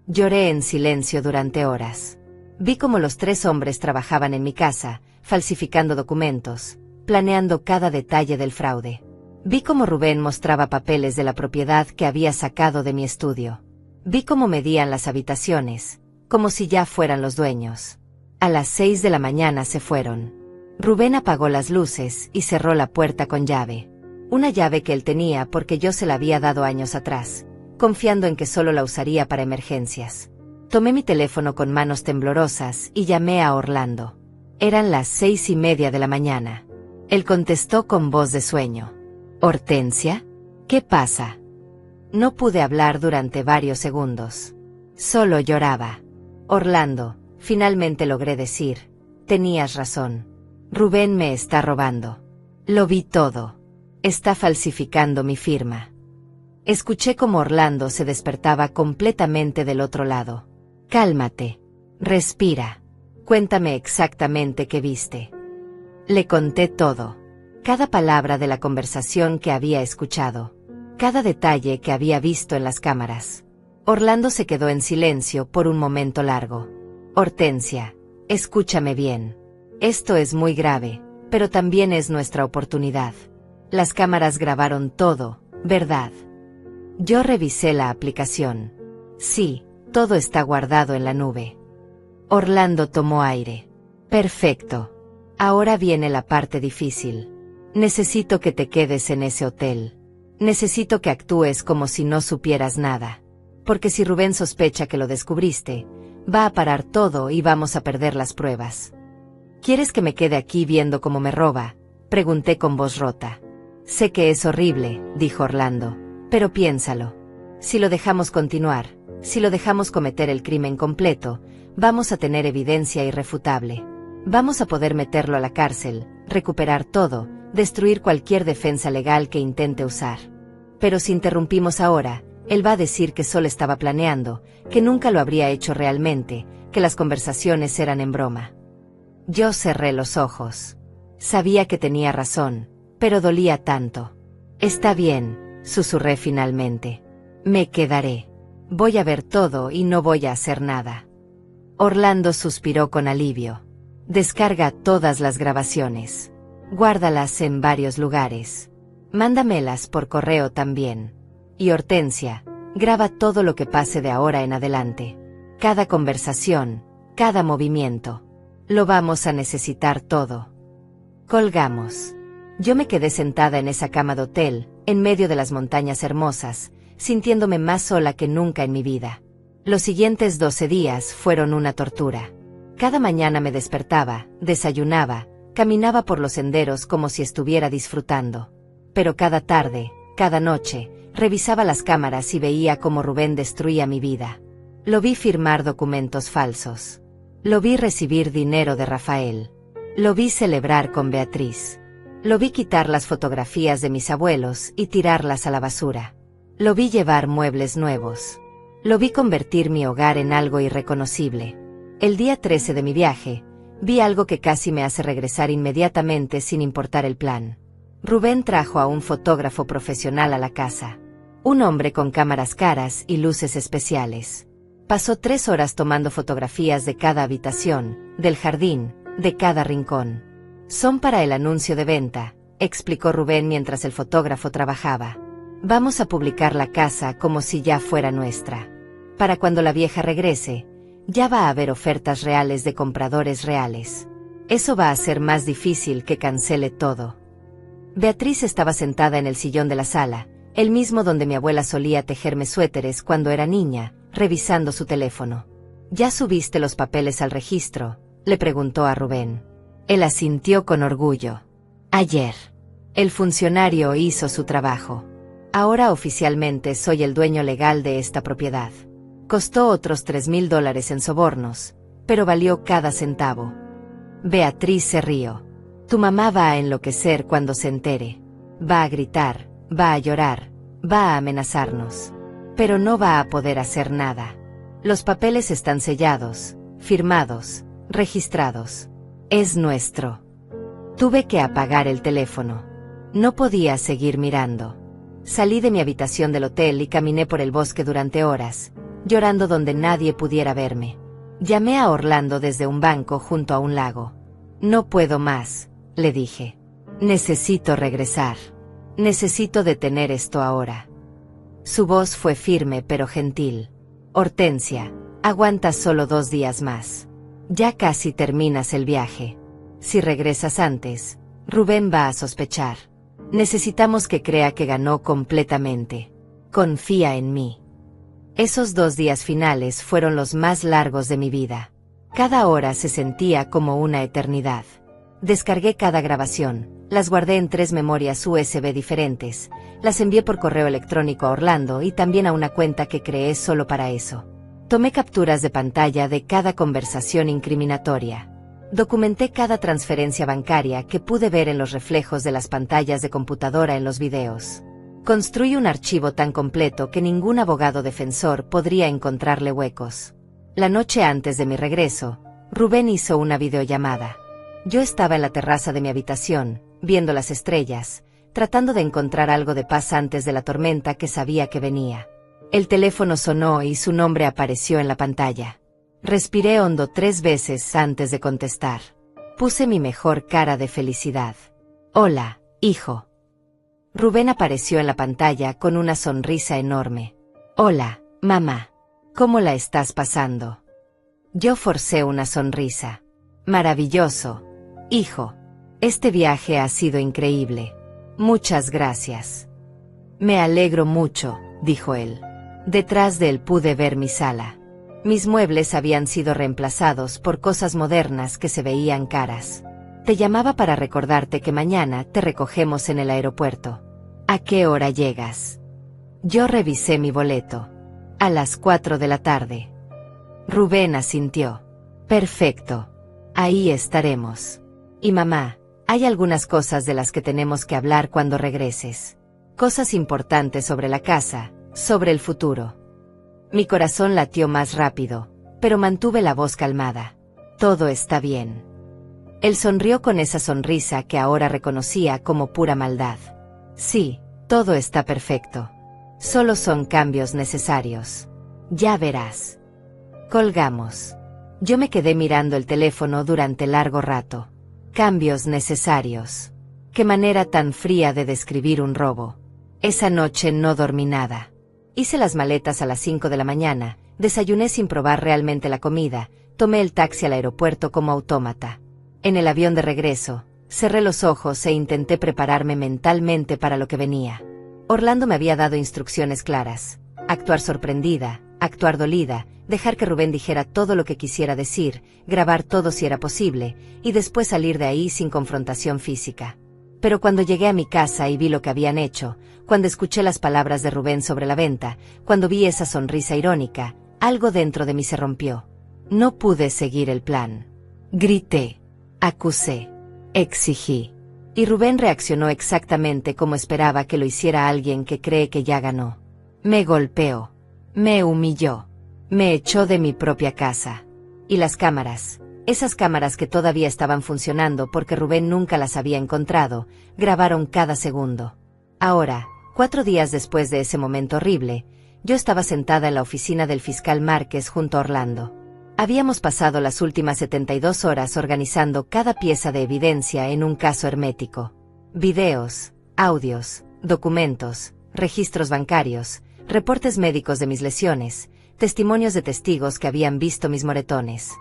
A: Lloré en silencio durante horas. Vi cómo los 3 hombres trabajaban en mi casa, falsificando documentos, planeando cada detalle del fraude. Vi cómo Rubén mostraba papeles de la propiedad que había sacado de mi estudio. Vi cómo medían las habitaciones, como si ya fueran los dueños. A las 6 de la mañana se fueron. Rubén apagó las luces y cerró la puerta con llave. Una llave que él tenía porque yo se la había dado años atrás, confiando en que solo la usaría para emergencias. Tomé mi teléfono con manos temblorosas y llamé a Orlando. Eran las 6:30 de la mañana. Él contestó con voz de sueño. «¿Hortensia? ¿Qué pasa?» No pude hablar durante varios segundos. Solo lloraba. «Orlando», finalmente logré decir, «tenías razón. Rubén me está robando. Lo vi todo. Está falsificando mi firma». Escuché cómo Orlando se despertaba completamente del otro lado. «Cálmate. Respira. Cuéntame exactamente qué viste». Le conté todo. Cada palabra de la conversación que había escuchado. Cada detalle que había visto en las cámaras. Orlando se quedó en silencio por un momento largo. «Hortensia, escúchame bien. Esto es muy grave, pero también es nuestra oportunidad. Las cámaras grabaron todo, ¿verdad?» Yo revisé la aplicación. Sí, todo está guardado en la nube. Orlando tomó aire. Perfecto. Ahora viene la parte difícil. Necesito que te quedes en ese hotel. Necesito que actúes como si no supieras nada. Porque si Rubén sospecha que lo descubriste, va a parar todo y vamos a perder las pruebas. ¿Quieres que me quede aquí viendo cómo me roba?, pregunté con voz rota. Sé que es horrible, dijo Orlando, pero piénsalo. Si lo dejamos continuar, si lo dejamos cometer el crimen completo, vamos a tener evidencia irrefutable. Vamos a poder meterlo a la cárcel, recuperar todo, destruir cualquier defensa legal que intente usar. Pero si interrumpimos ahora, él va a decir que solo estaba planeando, que nunca lo habría hecho realmente, que las conversaciones eran en broma. Yo cerré los ojos. Sabía que tenía razón, pero dolía tanto. Está bien, susurré finalmente. Me quedaré. Voy a ver todo y no voy a hacer nada. Orlando suspiró con alivio. Descarga todas las grabaciones. Guárdalas en varios lugares. Mándamelas por correo también. Y Hortensia, graba todo lo que pase de ahora en adelante. Cada conversación, cada movimiento. Lo vamos a necesitar todo. Colgamos. Yo me quedé sentada en esa cama de hotel, en medio de las montañas hermosas, sintiéndome más sola que nunca en mi vida. Los siguientes 12 días fueron una tortura. Cada mañana me despertaba, desayunaba, caminaba por los senderos como si estuviera disfrutando. Pero cada tarde, cada noche, revisaba las cámaras y veía cómo Rubén destruía mi vida. Lo vi firmar documentos falsos. Lo vi recibir dinero de Rafael. Lo vi celebrar con Beatriz. Lo vi quitar las fotografías de mis abuelos y tirarlas a la basura. Lo vi llevar muebles nuevos. Lo vi convertir mi hogar en algo irreconocible. El día 13 de mi viaje, vi algo que casi me hace regresar inmediatamente sin importar el plan. Rubén trajo a un fotógrafo profesional a la casa. Un hombre con cámaras caras y luces especiales. Pasó 3 horas tomando fotografías de cada habitación, del jardín, de cada rincón. Son para el anuncio de venta, explicó Rubén mientras el fotógrafo trabajaba. Vamos a publicar la casa como si ya fuera nuestra. Para cuando la vieja regrese, ya va a haber ofertas reales de compradores reales. Eso va a ser más difícil que cancele todo. Beatriz estaba sentada en el sillón de la sala, el mismo donde mi abuela solía tejerme suéteres cuando era niña, revisando su teléfono. ¿Ya subiste los papeles al registro?, le preguntó a Rubén. Él asintió con orgullo. Ayer. El funcionario hizo su trabajo. Ahora oficialmente soy el dueño legal de esta propiedad. Costó otros $3,000 en sobornos, pero valió cada centavo. Beatriz se rió. Tu mamá va a enloquecer cuando se entere. Va a gritar, va a llorar, va a amenazarnos. Pero no va a poder hacer nada. Los papeles están sellados, firmados, registrados. Es nuestro. Tuve que apagar el teléfono. No podía seguir mirando. Salí de mi habitación del hotel y caminé por el bosque durante horas, llorando donde nadie pudiera verme. Llamé a Orlando desde un banco junto a un lago. No puedo más, le dije. Necesito regresar. Necesito detener esto ahora. Su voz fue firme pero gentil. Hortensia, aguanta solo 2 días más. Ya casi terminas el viaje. Si regresas antes, Rubén va a sospechar. Necesitamos que crea que ganó completamente. Confía en mí. Esos 2 días finales fueron los más largos de mi vida. Cada hora se sentía como una eternidad. Descargué cada grabación, las guardé en 3 memorias USB diferentes, las envié por correo electrónico a Orlando y también a una cuenta que creé solo para eso. Tomé capturas de pantalla de cada conversación incriminatoria. Documenté cada transferencia bancaria que pude ver en los reflejos de las pantallas de computadora en los videos. Construí un archivo tan completo que ningún abogado defensor podría encontrarle huecos. La noche antes de mi regreso, Rubén hizo una videollamada. Yo estaba en la terraza de mi habitación, viendo las estrellas, tratando de encontrar algo de paz antes de la tormenta que sabía que venía. El teléfono sonó y su nombre apareció en la pantalla. Respiré hondo 3 veces antes de contestar. Puse mi mejor cara de felicidad. Hola, hijo. Rubén apareció en la pantalla con una sonrisa enorme. Hola, mamá. ¿Cómo la estás pasando? Yo forcé una sonrisa. Maravilloso, hijo. Este viaje ha sido increíble. Muchas gracias. Me alegro mucho, dijo él. Detrás de él pude ver mi sala. Mis muebles habían sido reemplazados por cosas modernas que se veían caras. Te llamaba para recordarte que mañana te recogemos en el aeropuerto. ¿A qué hora llegas? Yo revisé mi boleto. A las 4 de la tarde. Rubén asintió. Perfecto. Ahí estaremos. Y mamá, hay algunas cosas de las que tenemos que hablar cuando regreses. Cosas importantes sobre la casa, sobre el futuro. Mi corazón latió más rápido, pero mantuve la voz calmada. Todo está bien. Él sonrió con esa sonrisa que ahora reconocía como pura maldad. Sí, todo está perfecto. Solo son cambios necesarios. Ya verás. Colgamos. Yo me quedé mirando el teléfono durante largo rato. Cambios necesarios. Qué manera tan fría de describir un robo. Esa noche no dormí nada. Hice las maletas a las 5 de la mañana, desayuné sin probar realmente la comida, tomé el taxi al aeropuerto como autómata. En el avión de regreso, cerré los ojos e intenté prepararme mentalmente para lo que venía. Orlando me había dado instrucciones claras. Actuar sorprendida, actuar dolida, dejar que Rubén dijera todo lo que quisiera decir, grabar todo si era posible, y después salir de ahí sin confrontación física. Pero cuando llegué a mi casa y vi lo que habían hecho, cuando escuché las palabras de Rubén sobre la venta, cuando vi esa sonrisa irónica, algo dentro de mí se rompió. No pude seguir el plan. Grité, acusé, exigí. Y Rubén reaccionó exactamente como esperaba que lo hiciera alguien que cree que ya ganó. Me golpeó, me humilló, me echó de mi propia casa. Y las cámaras, esas cámaras que todavía estaban funcionando porque Rubén nunca las había encontrado, grabaron cada segundo. Ahora, 4 días después de ese momento horrible, yo estaba sentada en la oficina del fiscal Márquez junto a Orlando. Habíamos pasado las últimas 72 horas organizando cada pieza de evidencia en un caso hermético. Videos, audios, documentos, registros bancarios, reportes médicos de mis lesiones, testimonios de testigos que habían visto mis moretones.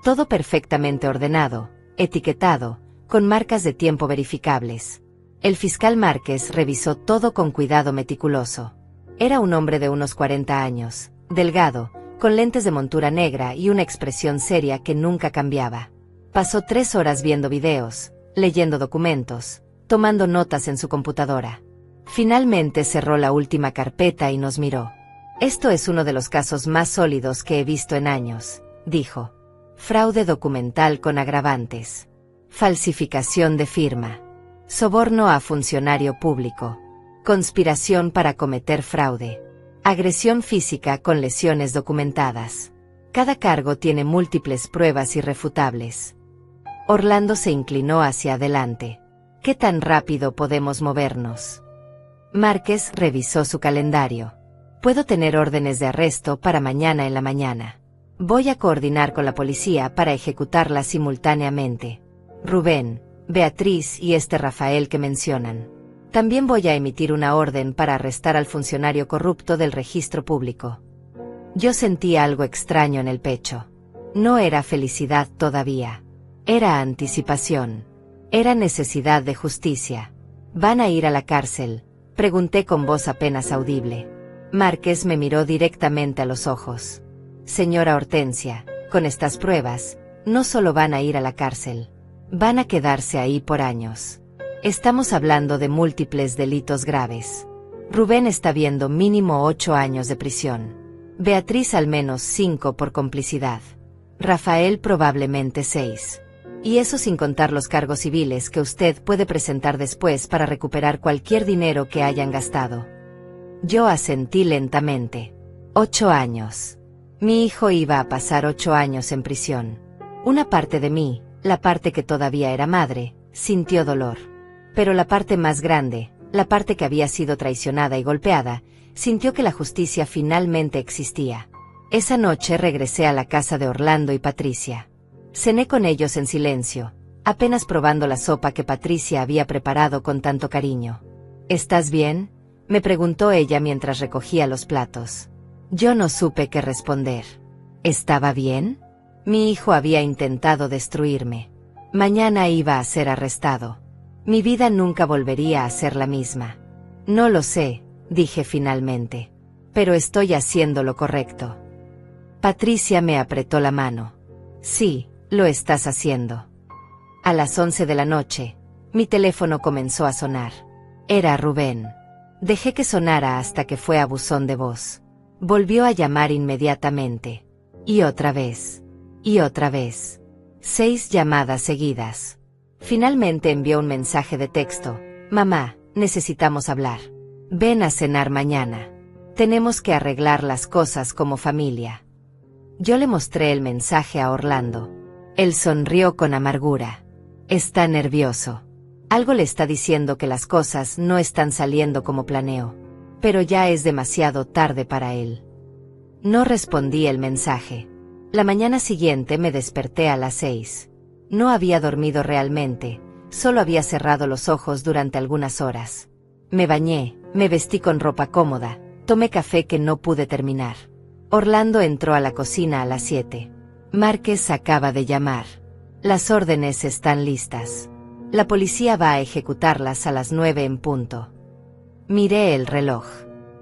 A: Todo perfectamente ordenado, etiquetado, con marcas de tiempo verificables. El fiscal Márquez revisó todo con cuidado meticuloso. Era un hombre de unos 40 años, delgado, con lentes de montura negra y una expresión seria que nunca cambiaba. Pasó 3 horas viendo videos, leyendo documentos, tomando notas en su computadora. Finalmente cerró la última carpeta y nos miró. Esto es uno de los casos más sólidos que he visto en años, dijo. Fraude documental con agravantes. Falsificación de firma. Soborno a funcionario público. Conspiración para cometer fraude. Agresión física con lesiones documentadas. Cada cargo tiene múltiples pruebas irrefutables. Orlando se inclinó hacia adelante. ¿Qué tan rápido podemos movernos? Márquez revisó su calendario. Puedo tener órdenes de arresto para mañana en la mañana. Voy a coordinar con la policía para ejecutarlas simultáneamente. Rubén, Beatriz y Rafael que mencionan. También voy a emitir una orden para arrestar al funcionario corrupto del registro público. Yo sentía algo extraño en el pecho. No era felicidad todavía. Era anticipación. Era necesidad de justicia. ¿Van a ir a la cárcel?, pregunté con voz apenas audible. Márquez me miró directamente a los ojos. Señora Hortensia, con estas pruebas, no solo van a ir a la cárcel. Van a quedarse ahí por años. Estamos hablando de múltiples delitos graves. Rubén está viendo mínimo 8 años de prisión. Beatriz al menos 5 por complicidad. Rafael probablemente 6. Y eso sin contar los cargos civiles que usted puede presentar después para recuperar cualquier dinero que hayan gastado. Yo asentí lentamente. 8 años. Mi hijo iba a pasar 8 años en prisión. Una parte de mí, la parte que todavía era madre, sintió dolor. Pero la parte más grande, la parte que había sido traicionada y golpeada, sintió que la justicia finalmente existía. Esa noche regresé a la casa de Orlando y Patricia. Cené con ellos en silencio, apenas probando la sopa que Patricia había preparado con tanto cariño. ¿Estás bien?, me preguntó ella mientras recogía los platos. Yo no supe qué responder. ¿Estaba bien? Mi hijo había intentado destruirme. Mañana iba a ser arrestado. Mi vida nunca volvería a ser la misma. No lo sé, dije finalmente. Pero estoy haciendo lo correcto. Patricia me apretó la mano. Sí, lo estás haciendo. A las 11 de la noche, mi teléfono comenzó a sonar. Era Rubén. Dejé que sonara hasta que fue a buzón de voz. Volvió a llamar inmediatamente. Y otra vez. Y otra vez. 6 llamadas seguidas. Finalmente envió un mensaje de texto. Mamá, necesitamos hablar. Ven a cenar mañana. Tenemos que arreglar las cosas como familia. Yo le mostré el mensaje a Orlando. Él sonrió con amargura. Está nervioso. Algo le está diciendo que las cosas no están saliendo como planeó. Pero ya es demasiado tarde para él. No respondí el mensaje. La mañana siguiente me desperté a las 6. No había dormido realmente, solo había cerrado los ojos durante algunas horas. Me bañé, me vestí con ropa cómoda, tomé café que no pude terminar. Orlando entró a la cocina a las 7. Márquez acaba de llamar. Las órdenes están listas. La policía va a ejecutarlas a las 9 en punto. Miré el reloj.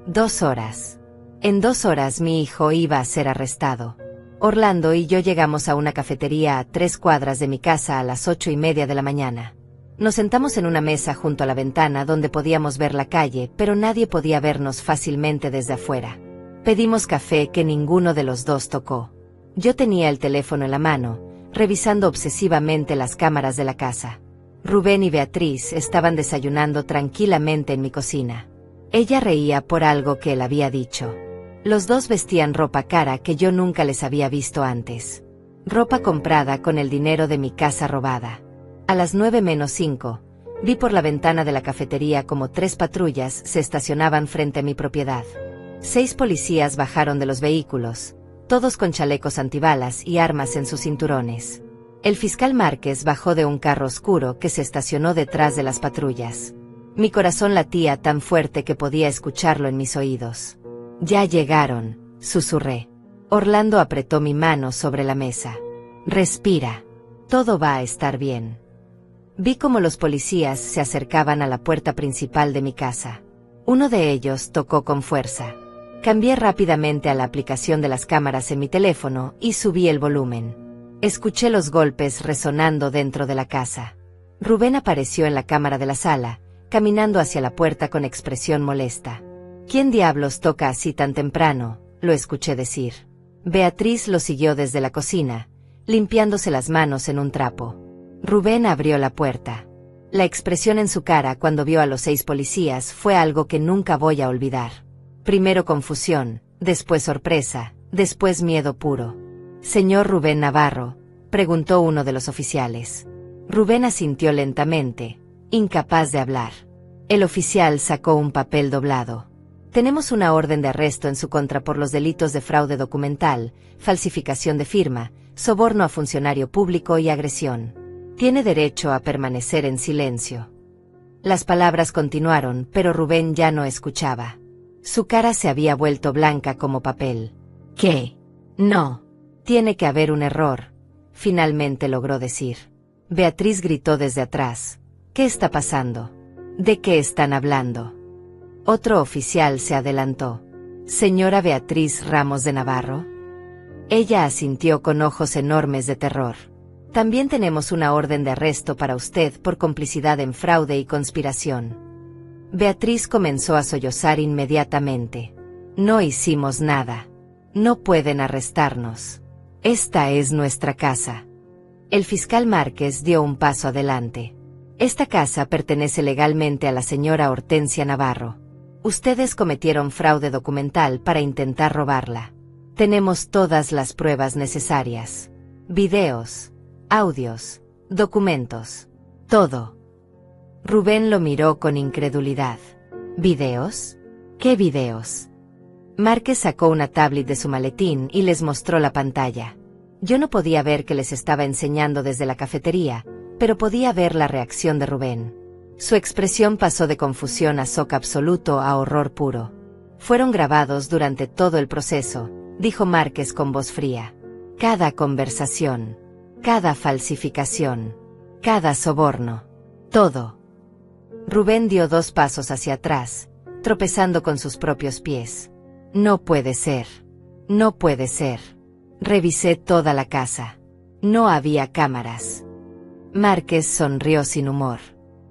A: 2 horas. En 2 horas mi hijo iba a ser arrestado. Orlando y yo llegamos a una cafetería a 3 cuadras de mi casa a las 8:30 de la mañana. Nos sentamos en una mesa junto a la ventana donde podíamos ver la calle, pero nadie podía vernos fácilmente desde afuera. Pedimos café que ninguno de los dos tocó. Yo tenía el teléfono en la mano, revisando obsesivamente las cámaras de la casa. Rubén y Beatriz estaban desayunando tranquilamente en mi cocina. Ella reía por algo que él había dicho. Los dos vestían ropa cara que yo nunca les había visto antes. Ropa comprada con el dinero de mi casa robada. A las 9:05, vi por la ventana de la cafetería como 3 patrullas se estacionaban frente a mi propiedad. 6 policías bajaron de los vehículos, todos con chalecos antibalas y armas en sus cinturones. El fiscal Márquez bajó de un carro oscuro que se estacionó detrás de las patrullas. Mi corazón latía tan fuerte que podía escucharlo en mis oídos. Ya llegaron, susurré. Orlando apretó mi mano sobre la mesa. Respira. Todo va a estar bien. Vi cómo los policías se acercaban a la puerta principal de mi casa. Uno de ellos tocó con fuerza. Cambié rápidamente a la aplicación de las cámaras en mi teléfono y subí el volumen. Escuché los golpes resonando dentro de la casa. Rubén apareció en la cámara de la sala, caminando hacia la puerta con expresión molesta. ¿Quién diablos toca así tan temprano?, lo escuché decir. Beatriz lo siguió desde la cocina, limpiándose las manos en un trapo. Rubén abrió la puerta. La expresión en su cara cuando vio a los 6 policías fue algo que nunca voy a olvidar. Primero confusión, después sorpresa, después miedo puro. «Señor Rubén Navarro», preguntó uno de los oficiales. Rubén asintió lentamente, incapaz de hablar. El oficial sacó un papel doblado. «Tenemos una orden de arresto en su contra por los delitos de fraude documental, falsificación de firma, soborno a funcionario público y agresión. Tiene derecho a permanecer en silencio». Las palabras continuaron, pero Rubén ya no escuchaba. Su cara se había vuelto blanca como papel. «¿Qué? No. Tiene que haber un error», finalmente logró decir. Beatriz gritó desde atrás. «¿Qué está pasando? ¿De qué están hablando?». Otro oficial se adelantó. «¿Señora Beatriz Ramos de Navarro?». Ella asintió con ojos enormes de terror. «También tenemos una orden de arresto para usted por complicidad en fraude y conspiración». Beatriz comenzó a sollozar inmediatamente. «No hicimos nada. No pueden arrestarnos. Esta es nuestra casa». El fiscal Márquez dio un paso adelante. «Esta casa pertenece legalmente a la señora Hortensia Navarro. Ustedes cometieron fraude documental para intentar robarla. Tenemos todas las pruebas necesarias. Videos, audios, documentos. Todo». Rubén lo miró con incredulidad. «¿Videos? ¿Qué videos?». Márquez sacó una tablet de su maletín y les mostró la pantalla. Yo no podía ver que les estaba enseñando desde la cafetería, pero podía ver la reacción de Rubén. Su expresión pasó de confusión a shock absoluto a horror puro. «Fueron grabados durante todo el proceso», dijo Márquez con voz fría. «Cada conversación, cada falsificación, cada soborno, todo». Rubén dio 2 pasos hacia atrás, tropezando con sus propios pies. «No puede ser. No puede ser. Revisé toda la casa. No había cámaras». Márquez sonrió sin humor.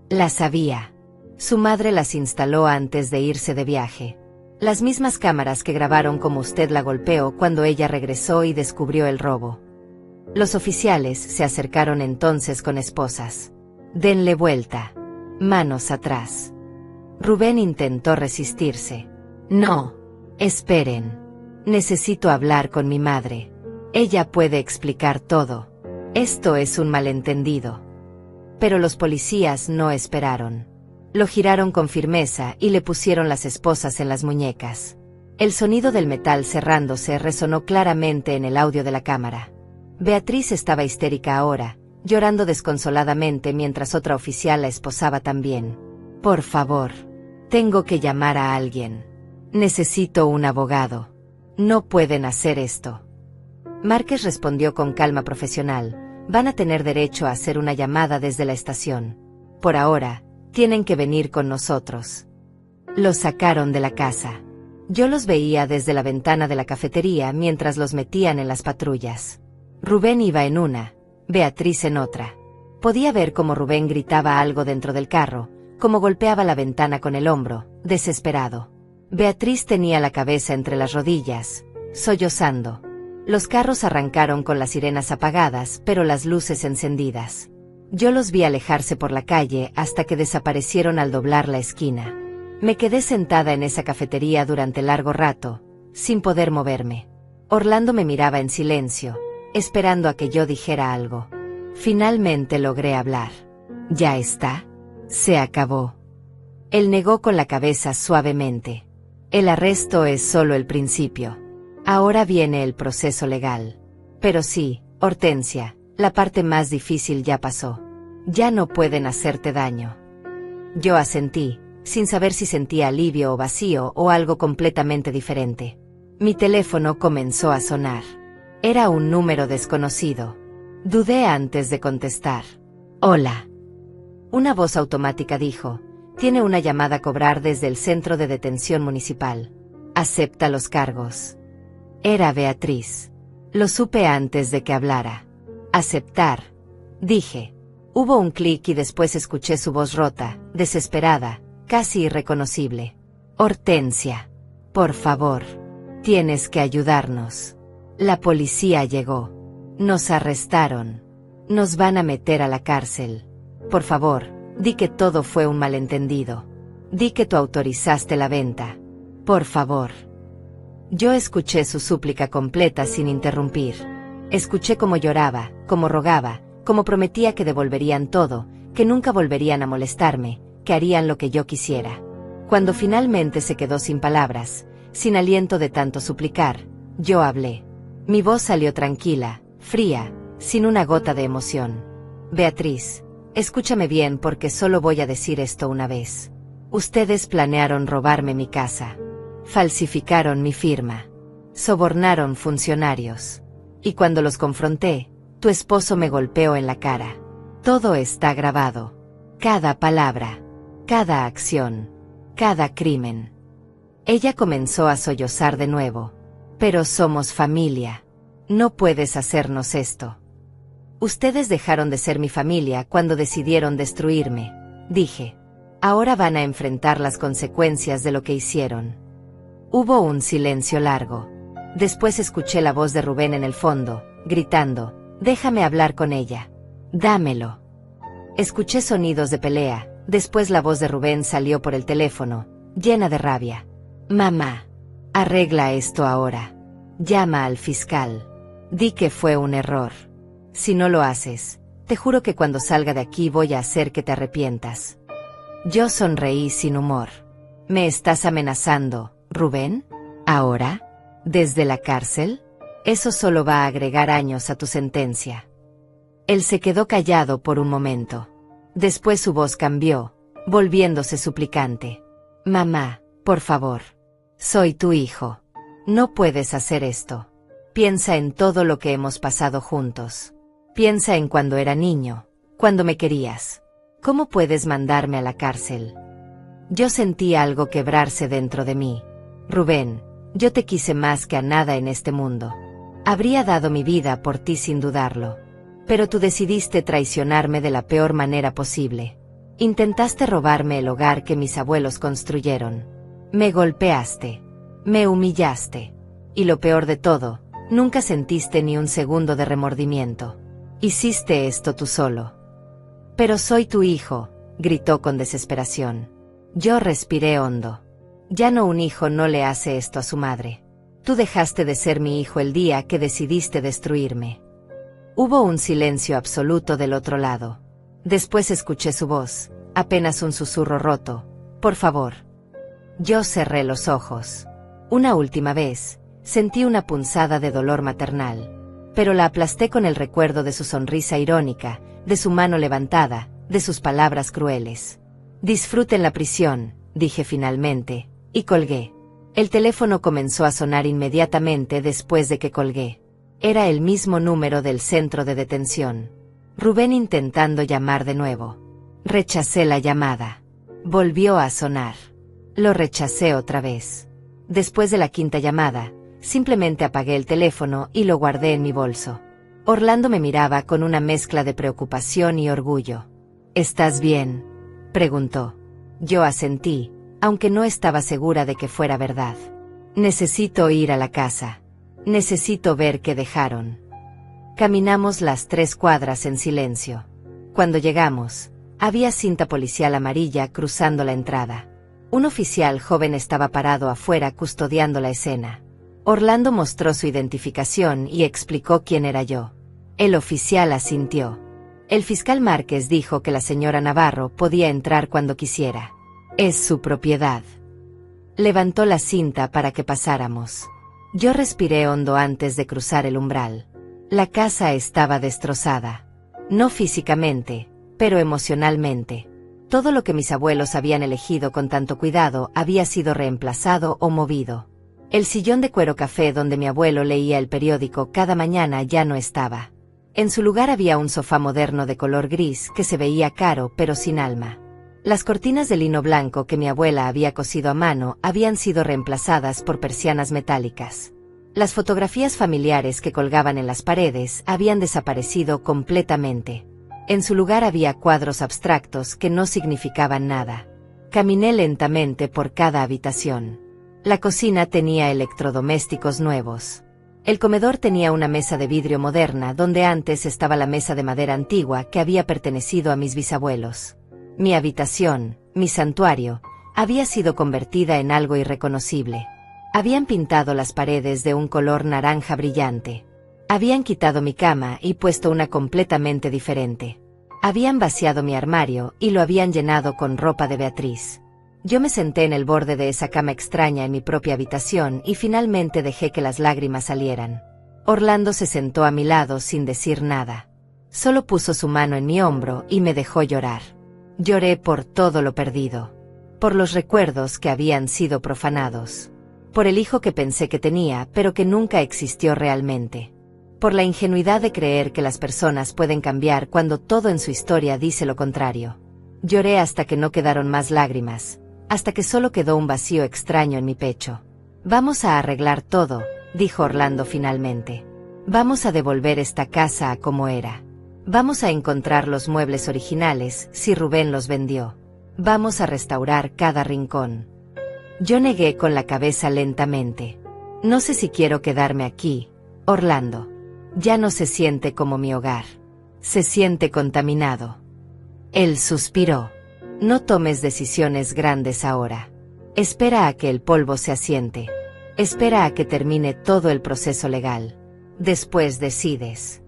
A: «Las había. Su madre las instaló antes de irse de viaje. Las mismas cámaras que grabaron cómo usted la golpeó cuando ella regresó y descubrió el robo». Los oficiales se acercaron entonces con esposas. «Denle vuelta. Manos atrás». Rubén intentó resistirse. «No. Esperen. Necesito hablar con mi madre. Ella puede explicar todo. Esto es un malentendido». Pero los policías no esperaron. Lo giraron con firmeza y le pusieron las esposas en las muñecas. El sonido del metal cerrándose resonó claramente en el audio de la cámara. Beatriz estaba histérica ahora, llorando desconsoladamente mientras otra oficial la esposaba también. «Por favor. Tengo que llamar a alguien. Necesito un abogado. No pueden hacer esto». Márquez respondió con calma profesional. «Van a tener derecho a hacer una llamada desde la estación. Por ahora, tienen que venir con nosotros». Los sacaron de la casa. Yo los veía desde la ventana de la cafetería mientras los metían en las patrullas. Rubén iba en una, Beatriz en otra. Podía ver cómo Rubén gritaba algo dentro del carro, cómo golpeaba la ventana con el hombro, desesperado. Beatriz tenía la cabeza entre las rodillas, sollozando. Los carros arrancaron con las sirenas apagadas, pero las luces encendidas. Yo los vi alejarse por la calle hasta que desaparecieron al doblar la esquina. Me quedé sentada en esa cafetería durante largo rato, sin poder moverme. Orlando me miraba en silencio, esperando a que yo dijera algo. Finalmente logré hablar. «¿Ya está? Se acabó». Él negó con la cabeza suavemente. «El arresto es solo el principio. Ahora viene el proceso legal. Pero sí, Hortensia, la parte más difícil ya pasó. Ya no pueden hacerte daño». Yo asentí, sin saber si sentía alivio o vacío o algo completamente diferente. Mi teléfono comenzó a sonar. Era un número desconocido. Dudé antes de contestar. «Hola». Una voz automática dijo: «Tiene una llamada a cobrar desde el centro de detención municipal. Acepta los cargos». Era Beatriz. Lo supe antes de que hablara. «Aceptar», dije. Hubo un clic y después escuché su voz rota, desesperada, casi irreconocible. Hortensia, por favor, tienes que ayudarnos. La policía llegó. Nos arrestaron. Nos van a meter a la cárcel. Por favor, di que todo fue un malentendido. Di que tú autorizaste la venta. Por favor. Yo escuché su súplica completa sin interrumpir. Escuché cómo lloraba, cómo rogaba, cómo prometía que devolverían todo, que nunca volverían a molestarme, que harían lo que yo quisiera. Cuando finalmente se quedó sin palabras, sin aliento de tanto suplicar, yo hablé. Mi voz salió tranquila, fría, sin una gota de emoción. Beatriz, escúchame bien porque solo voy a decir esto una vez. Ustedes planearon robarme mi casa. Falsificaron mi firma. Sobornaron funcionarios. Y cuando los confronté, tu esposo me golpeó en la cara. Todo está grabado. Cada palabra. Cada acción. Cada crimen. Ella comenzó a sollozar de nuevo. Pero somos familia. No puedes hacernos esto. Ustedes dejaron de ser mi familia cuando decidieron destruirme, dije. Ahora van a enfrentar las consecuencias de lo que hicieron. Hubo un silencio largo. Después escuché la voz de Rubén en el fondo, gritando, déjame hablar con ella. Dámelo. Escuché sonidos de pelea, después la voz de Rubén salió por el teléfono, llena de rabia. Mamá, arregla esto ahora. Llama al fiscal. Di que fue un error. Si no lo haces, te juro que cuando salga de aquí voy a hacer que te arrepientas. Yo sonreí sin humor. ¿Me estás amenazando, Rubén? ¿Ahora? ¿Desde la cárcel? Eso solo va a agregar años a tu sentencia. Él se quedó callado por un momento. Después su voz cambió, volviéndose suplicante. Mamá, por favor. Soy tu hijo. No puedes hacer esto. Piensa en todo lo que hemos pasado juntos. Piensa en cuando era niño, cuando me querías. ¿Cómo puedes mandarme a la cárcel? Yo sentí algo quebrarse dentro de mí. Rubén, yo te quise más que a nada en este mundo. Habría dado mi vida por ti sin dudarlo. Pero tú decidiste traicionarme de la peor manera posible. Intentaste robarme el hogar que mis abuelos construyeron. Me golpeaste. Me humillaste. Y lo peor de todo, nunca sentiste ni un segundo de remordimiento. Hiciste esto tú solo. Pero soy tu hijo, gritó con desesperación. Yo respiré hondo. Ya no, un hijo no le hace esto a su madre. Tú dejaste de ser mi hijo el día que decidiste destruirme. Hubo un silencio absoluto del otro lado. Después escuché su voz, apenas un susurro roto. Por favor. Yo cerré los ojos. Una última vez, sentí una punzada de dolor maternal. Pero la aplasté con el recuerdo de su sonrisa irónica, de su mano levantada, de sus palabras crueles. Disfruten la prisión, dije finalmente, y colgué. El teléfono comenzó a sonar inmediatamente después de que colgué. Era el mismo número del centro de detención. Rubén intentando llamar de nuevo. Rechacé la llamada. Volvió a sonar. Lo rechacé otra vez. Después de la quinta llamada, simplemente apagué el teléfono y lo guardé en mi bolso. Orlando me miraba con una mezcla de preocupación y orgullo. ¿Estás bien?, preguntó. Yo asentí, aunque no estaba segura de que fuera verdad. Necesito ir a la casa. Necesito ver qué dejaron. Caminamos las 3 cuadras en silencio. Cuando llegamos, había cinta policial amarilla cruzando la entrada. Un oficial joven estaba parado afuera custodiando la escena. Orlando mostró su identificación y explicó quién era yo. El oficial asintió. El fiscal Márquez dijo que la señora Navarro podía entrar cuando quisiera. Es su propiedad. Levantó la cinta para que pasáramos. Yo respiré hondo antes de cruzar el umbral. La casa estaba destrozada. No físicamente, pero emocionalmente. Todo lo que mis abuelos habían elegido con tanto cuidado había sido reemplazado o movido. El sillón de cuero café donde mi abuelo leía el periódico cada mañana ya no estaba. En su lugar había un sofá moderno de color gris que se veía caro pero sin alma. Las cortinas de lino blanco que mi abuela había cosido a mano habían sido reemplazadas por persianas metálicas. Las fotografías familiares que colgaban en las paredes habían desaparecido completamente. En su lugar había cuadros abstractos que no significaban nada. Caminé lentamente por cada habitación. La cocina tenía electrodomésticos nuevos. El comedor tenía una mesa de vidrio moderna donde antes estaba la mesa de madera antigua que había pertenecido a mis bisabuelos. Mi habitación, mi santuario, había sido convertida en algo irreconocible. Habían pintado las paredes de un color naranja brillante. Habían quitado mi cama y puesto una completamente diferente. Habían vaciado mi armario y lo habían llenado con ropa de Beatriz. Yo me senté en el borde de esa cama extraña en mi propia habitación y finalmente dejé que las lágrimas salieran. Orlando se sentó a mi lado sin decir nada. Solo puso su mano en mi hombro y me dejó llorar. Lloré por todo lo perdido. Por los recuerdos que habían sido profanados. Por el hijo que pensé que tenía, pero que nunca existió realmente. Por la ingenuidad de creer que las personas pueden cambiar cuando todo en su historia dice lo contrario. Lloré hasta que no quedaron más lágrimas, hasta que solo quedó un vacío extraño en mi pecho. Vamos a arreglar todo, dijo Orlando finalmente. Vamos a devolver esta casa a como era. Vamos a encontrar los muebles originales, si Rubén los vendió. Vamos a restaurar cada rincón. Yo negué con la cabeza lentamente. No sé si quiero quedarme aquí, Orlando. Ya no se siente como mi hogar. Se siente contaminado. Él suspiró. No tomes decisiones grandes ahora. Espera a que el polvo se asiente. Espera a que termine todo el proceso legal. Después decides.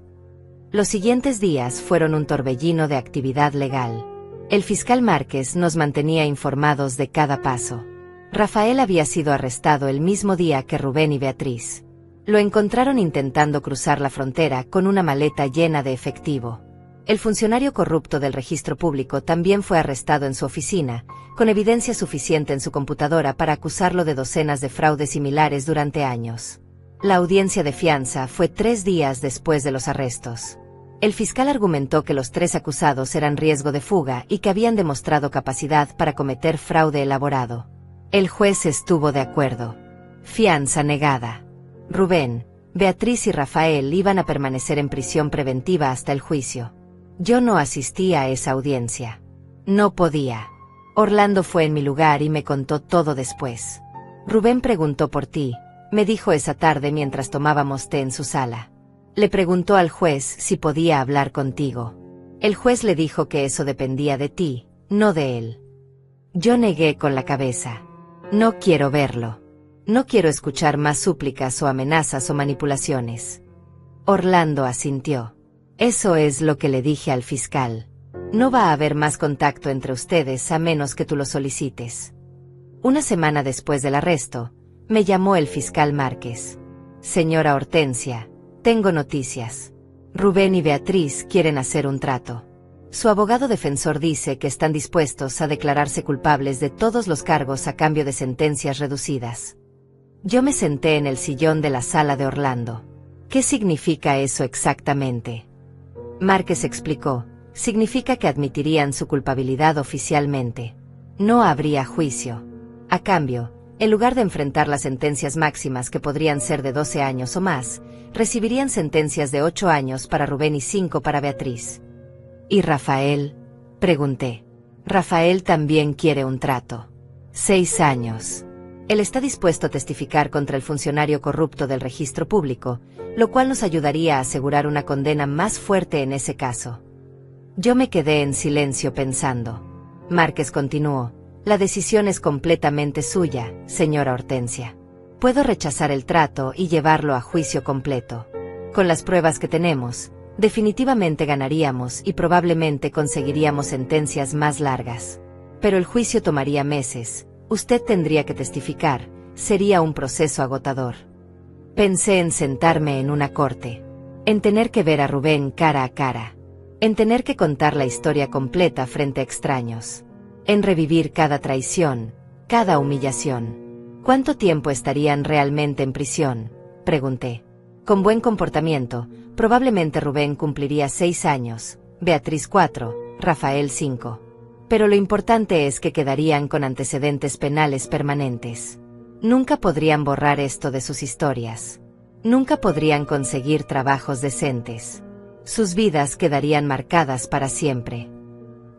A: Los siguientes días fueron un torbellino de actividad legal. El fiscal Márquez nos mantenía informados de cada paso. Rafael había sido arrestado el mismo día que Rubén y Beatriz. Lo encontraron intentando cruzar la frontera con una maleta llena de efectivo. El funcionario corrupto del registro público también fue arrestado en su oficina, con evidencia suficiente en su computadora para acusarlo de docenas de fraudes similares durante años. La audiencia de fianza fue 3 días después de los arrestos. El fiscal argumentó que los 3 acusados eran riesgo de fuga y que habían demostrado capacidad para cometer fraude elaborado. El juez estuvo de acuerdo. Fianza negada. Rubén, Beatriz y Rafael iban a permanecer en prisión preventiva hasta el juicio. Yo no asistí a esa audiencia. No podía. Orlando fue en mi lugar y me contó todo después. Rubén preguntó por ti, me dijo esa tarde mientras tomábamos té en su sala. Le preguntó al juez si podía hablar contigo. El juez le dijo que eso dependía de ti, no de él. Yo negué con la cabeza. No quiero verlo. No quiero escuchar más súplicas o amenazas o manipulaciones. Orlando asintió. Eso es lo que le dije al fiscal. No va a haber más contacto entre ustedes a menos que tú lo solicites. Una semana después del arresto, me llamó el fiscal Márquez. Señora Hortensia, tengo noticias. Rubén y Beatriz quieren hacer un trato. Su abogado defensor dice que están dispuestos a declararse culpables de todos los cargos a cambio de sentencias reducidas. Yo me senté en el sillón de la sala de Orlando. ¿Qué significa eso exactamente? Márquez explicó. Significa que admitirían su culpabilidad oficialmente. No habría juicio. A cambio, en lugar de enfrentar las sentencias máximas que podrían ser de 12 años o más, recibirían sentencias de 8 años para Rubén y 5 para Beatriz. ¿Y Rafael? Pregunté. Rafael también quiere un trato. 6 años. Él está dispuesto a testificar contra el funcionario corrupto del registro público, lo cual nos ayudaría a asegurar una condena más fuerte en ese caso. Yo me quedé en silencio pensando. Márquez continuó. La decisión es completamente suya, señora Hortensia. Puedo rechazar el trato y llevarlo a juicio completo. Con las pruebas que tenemos, definitivamente ganaríamos y probablemente conseguiríamos sentencias más largas. Pero el juicio tomaría meses. Usted tendría que testificar, sería un proceso agotador. Pensé en sentarme en una corte, en tener que ver a Rubén cara a cara, en tener que contar la historia completa frente a extraños, en revivir cada traición, cada humillación. ¿Cuánto tiempo estarían realmente en prisión?, pregunté. Con buen comportamiento, probablemente Rubén cumpliría 6 años, Beatriz 4, Rafael 5. Pero lo importante es que quedarían con antecedentes penales permanentes. Nunca podrían borrar esto de sus historias. Nunca podrían conseguir trabajos decentes. Sus vidas quedarían marcadas para siempre.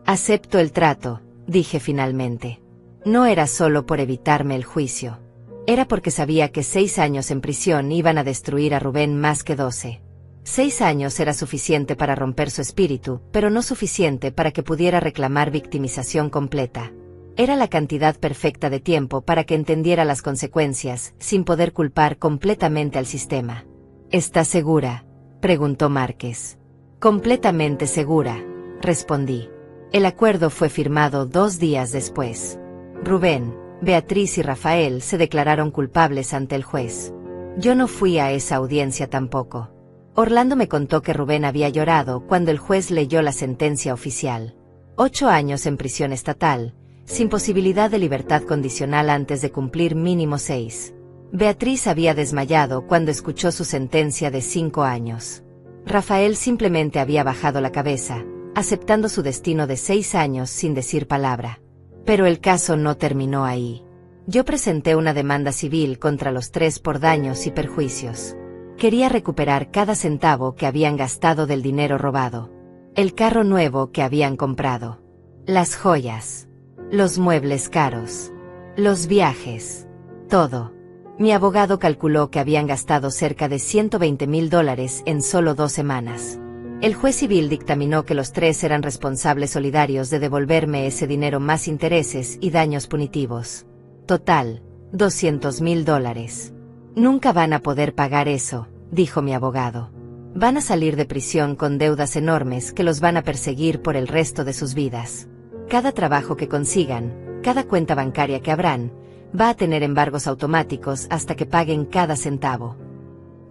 A: Acepto el trato, dije finalmente. No era solo por evitarme el juicio. Era porque sabía que 6 años en prisión iban a destruir a Rubén más que 12. 6 años era suficiente para romper su espíritu, pero no suficiente para que pudiera reclamar victimización completa. Era la cantidad perfecta de tiempo para que entendiera las consecuencias, sin poder culpar completamente al sistema. ¿Estás segura?, preguntó Márquez. Completamente segura, respondí. El acuerdo fue firmado 2 días después. Rubén, Beatriz y Rafael se declararon culpables ante el juez. Yo no fui a esa audiencia tampoco. Orlando me contó que Rubén había llorado cuando el juez leyó la sentencia oficial. 8 años en prisión estatal, sin posibilidad de libertad condicional antes de cumplir mínimo 6. Beatriz había desmayado cuando escuchó su sentencia de 5 años. Rafael simplemente había bajado la cabeza, aceptando su destino de 6 años sin decir palabra. Pero el caso no terminó ahí. Yo presenté una demanda civil contra los 3 por daños y perjuicios. Quería recuperar cada centavo que habían gastado del dinero robado. El carro nuevo que habían comprado. Las joyas. Los muebles caros. Los viajes. Todo. Mi abogado calculó que habían gastado cerca de $120,000 en solo 2 semanas. El juez civil dictaminó que los 3 eran responsables solidarios de devolverme ese dinero más intereses y daños punitivos. Total, $200,000. Nunca van a poder pagar eso, dijo mi abogado. Van a salir de prisión con deudas enormes que los van a perseguir por el resto de sus vidas. Cada trabajo que consigan, cada cuenta bancaria que abran, va a tener embargos automáticos hasta que paguen cada centavo.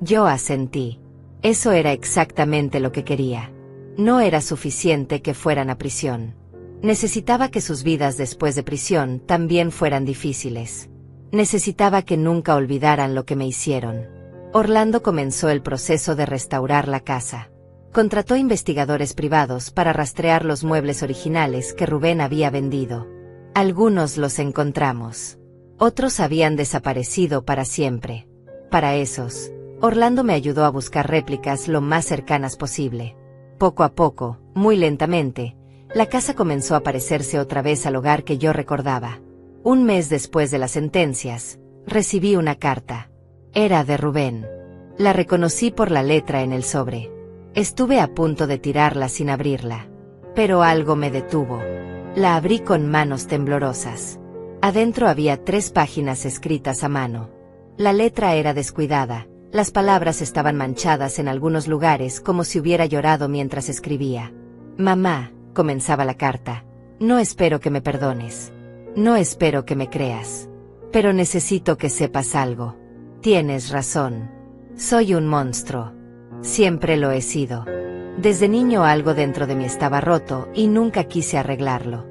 A: Yo asentí. Eso era exactamente lo que quería. No era suficiente que fueran a prisión. Necesitaba que sus vidas después de prisión también fueran difíciles. Necesitaba que nunca olvidaran lo que me hicieron. Orlando comenzó el proceso de restaurar la casa. Contrató investigadores privados para rastrear los muebles originales que Rubén había vendido. Algunos los encontramos. Otros habían desaparecido para siempre. Para esos, Orlando me ayudó a buscar réplicas lo más cercanas posible. Poco a poco, muy lentamente, la casa comenzó a parecerse otra vez al hogar que yo recordaba. Un mes después de las sentencias, recibí una carta. Era de Rubén. La reconocí por la letra en el sobre. Estuve a punto de tirarla sin abrirla. Pero algo me detuvo. La abrí con manos temblorosas. Adentro había 3 páginas escritas a mano. La letra era descuidada. Las palabras estaban manchadas en algunos lugares como si hubiera llorado mientras escribía. Mamá, comenzaba la carta, no espero que me perdones. No espero que me creas. Pero necesito que sepas algo. Tienes razón. Soy un monstruo. Siempre lo he sido. Desde niño algo dentro de mí estaba roto y nunca quise arreglarlo.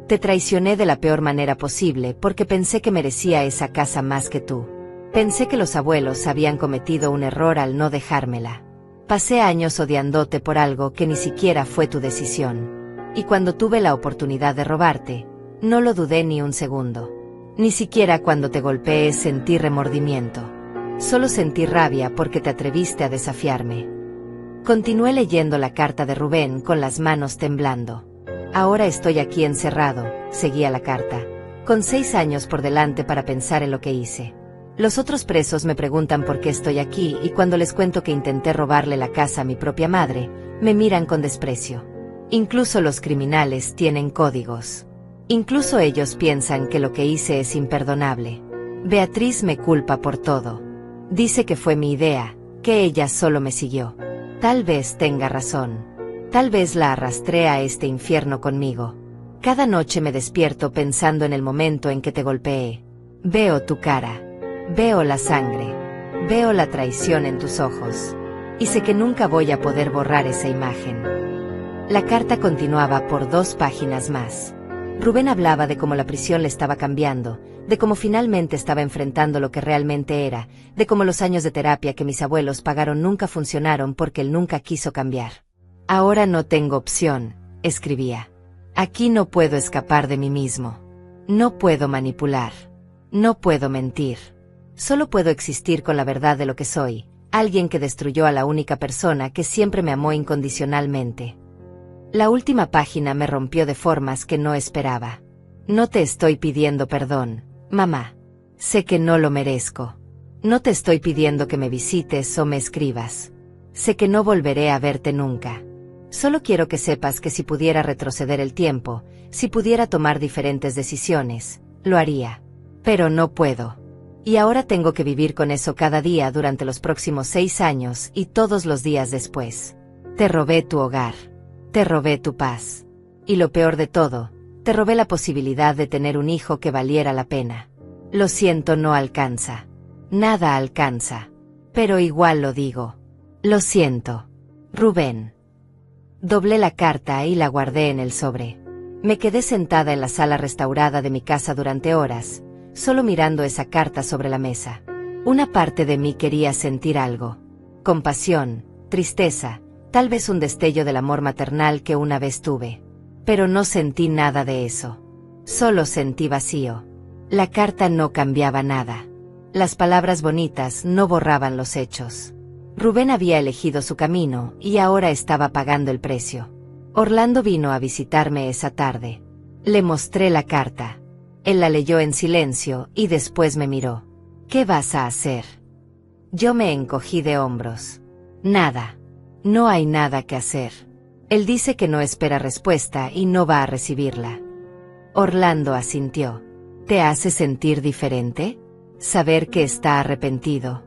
A: Te traicioné de la peor manera posible porque pensé que merecía esa casa más que tú. Pensé que los abuelos habían cometido un error al no dejármela. Pasé años odiándote por algo que ni siquiera fue tu decisión. Y cuando tuve la oportunidad de robarte, no lo dudé ni un segundo. Ni siquiera cuando te golpeé sentí remordimiento. Solo sentí rabia porque te atreviste a desafiarme. Continué leyendo la carta de Rubén con las manos temblando. Ahora estoy aquí encerrado, seguía la carta, con 6 años por delante para pensar en lo que hice. Los otros presos me preguntan por qué estoy aquí y cuando les cuento que intenté robarle la casa a mi propia madre, me miran con desprecio. Incluso los criminales tienen códigos. Incluso ellos piensan que lo que hice es imperdonable. Beatriz me culpa por todo. Dice que fue mi idea, que ella solo me siguió. Tal vez tenga razón. Tal vez la arrastré a este infierno conmigo. Cada noche me despierto pensando en el momento en que te golpeé. Veo tu cara. Veo la sangre. Veo la traición en tus ojos. Y sé que nunca voy a poder borrar esa imagen. La carta continuaba por 2 páginas más. Rubén hablaba de cómo la prisión le estaba cambiando, de cómo finalmente estaba enfrentando lo que realmente era, de cómo los años de terapia que mis abuelos pagaron nunca funcionaron porque él nunca quiso cambiar. Ahora no tengo opción, escribía. Aquí no puedo escapar de mí mismo. No puedo manipular. No puedo mentir. Solo puedo existir con la verdad de lo que soy, alguien que destruyó a la única persona que siempre me amó incondicionalmente. La última página me rompió de formas que no esperaba. No te estoy pidiendo perdón, mamá. Sé que no lo merezco. No te estoy pidiendo que me visites o me escribas. Sé que no volveré a verte nunca. Solo quiero que sepas que si pudiera retroceder el tiempo, si pudiera tomar diferentes decisiones, lo haría. Pero no puedo. Y ahora tengo que vivir con eso cada día durante los próximos 6 años y todos los días después. Te robé tu hogar. Te robé tu paz. Y lo peor de todo, te robé la posibilidad de tener un hijo que valiera la pena. Lo siento, no alcanza. Nada alcanza. Pero igual lo digo. Lo siento. Rubén. Doblé la carta y la guardé en el sobre. Me quedé sentada en la sala restaurada de mi casa durante horas, solo mirando esa carta sobre la mesa. Una parte de mí quería sentir algo. Compasión, tristeza, tal vez un destello del amor maternal que una vez tuve. Pero no sentí nada de eso. Solo sentí vacío. La carta no cambiaba nada. Las palabras bonitas no borraban los hechos. Rubén había elegido su camino y ahora estaba pagando el precio. Orlando vino a visitarme esa tarde. Le mostré la carta. Él la leyó en silencio y después me miró. ¿Qué vas a hacer? Yo me encogí de hombros. Nada. No hay nada que hacer. Él dice que no espera respuesta y no va a recibirla. Orlando asintió. ¿Te hace sentir diferente? Saber que está arrepentido.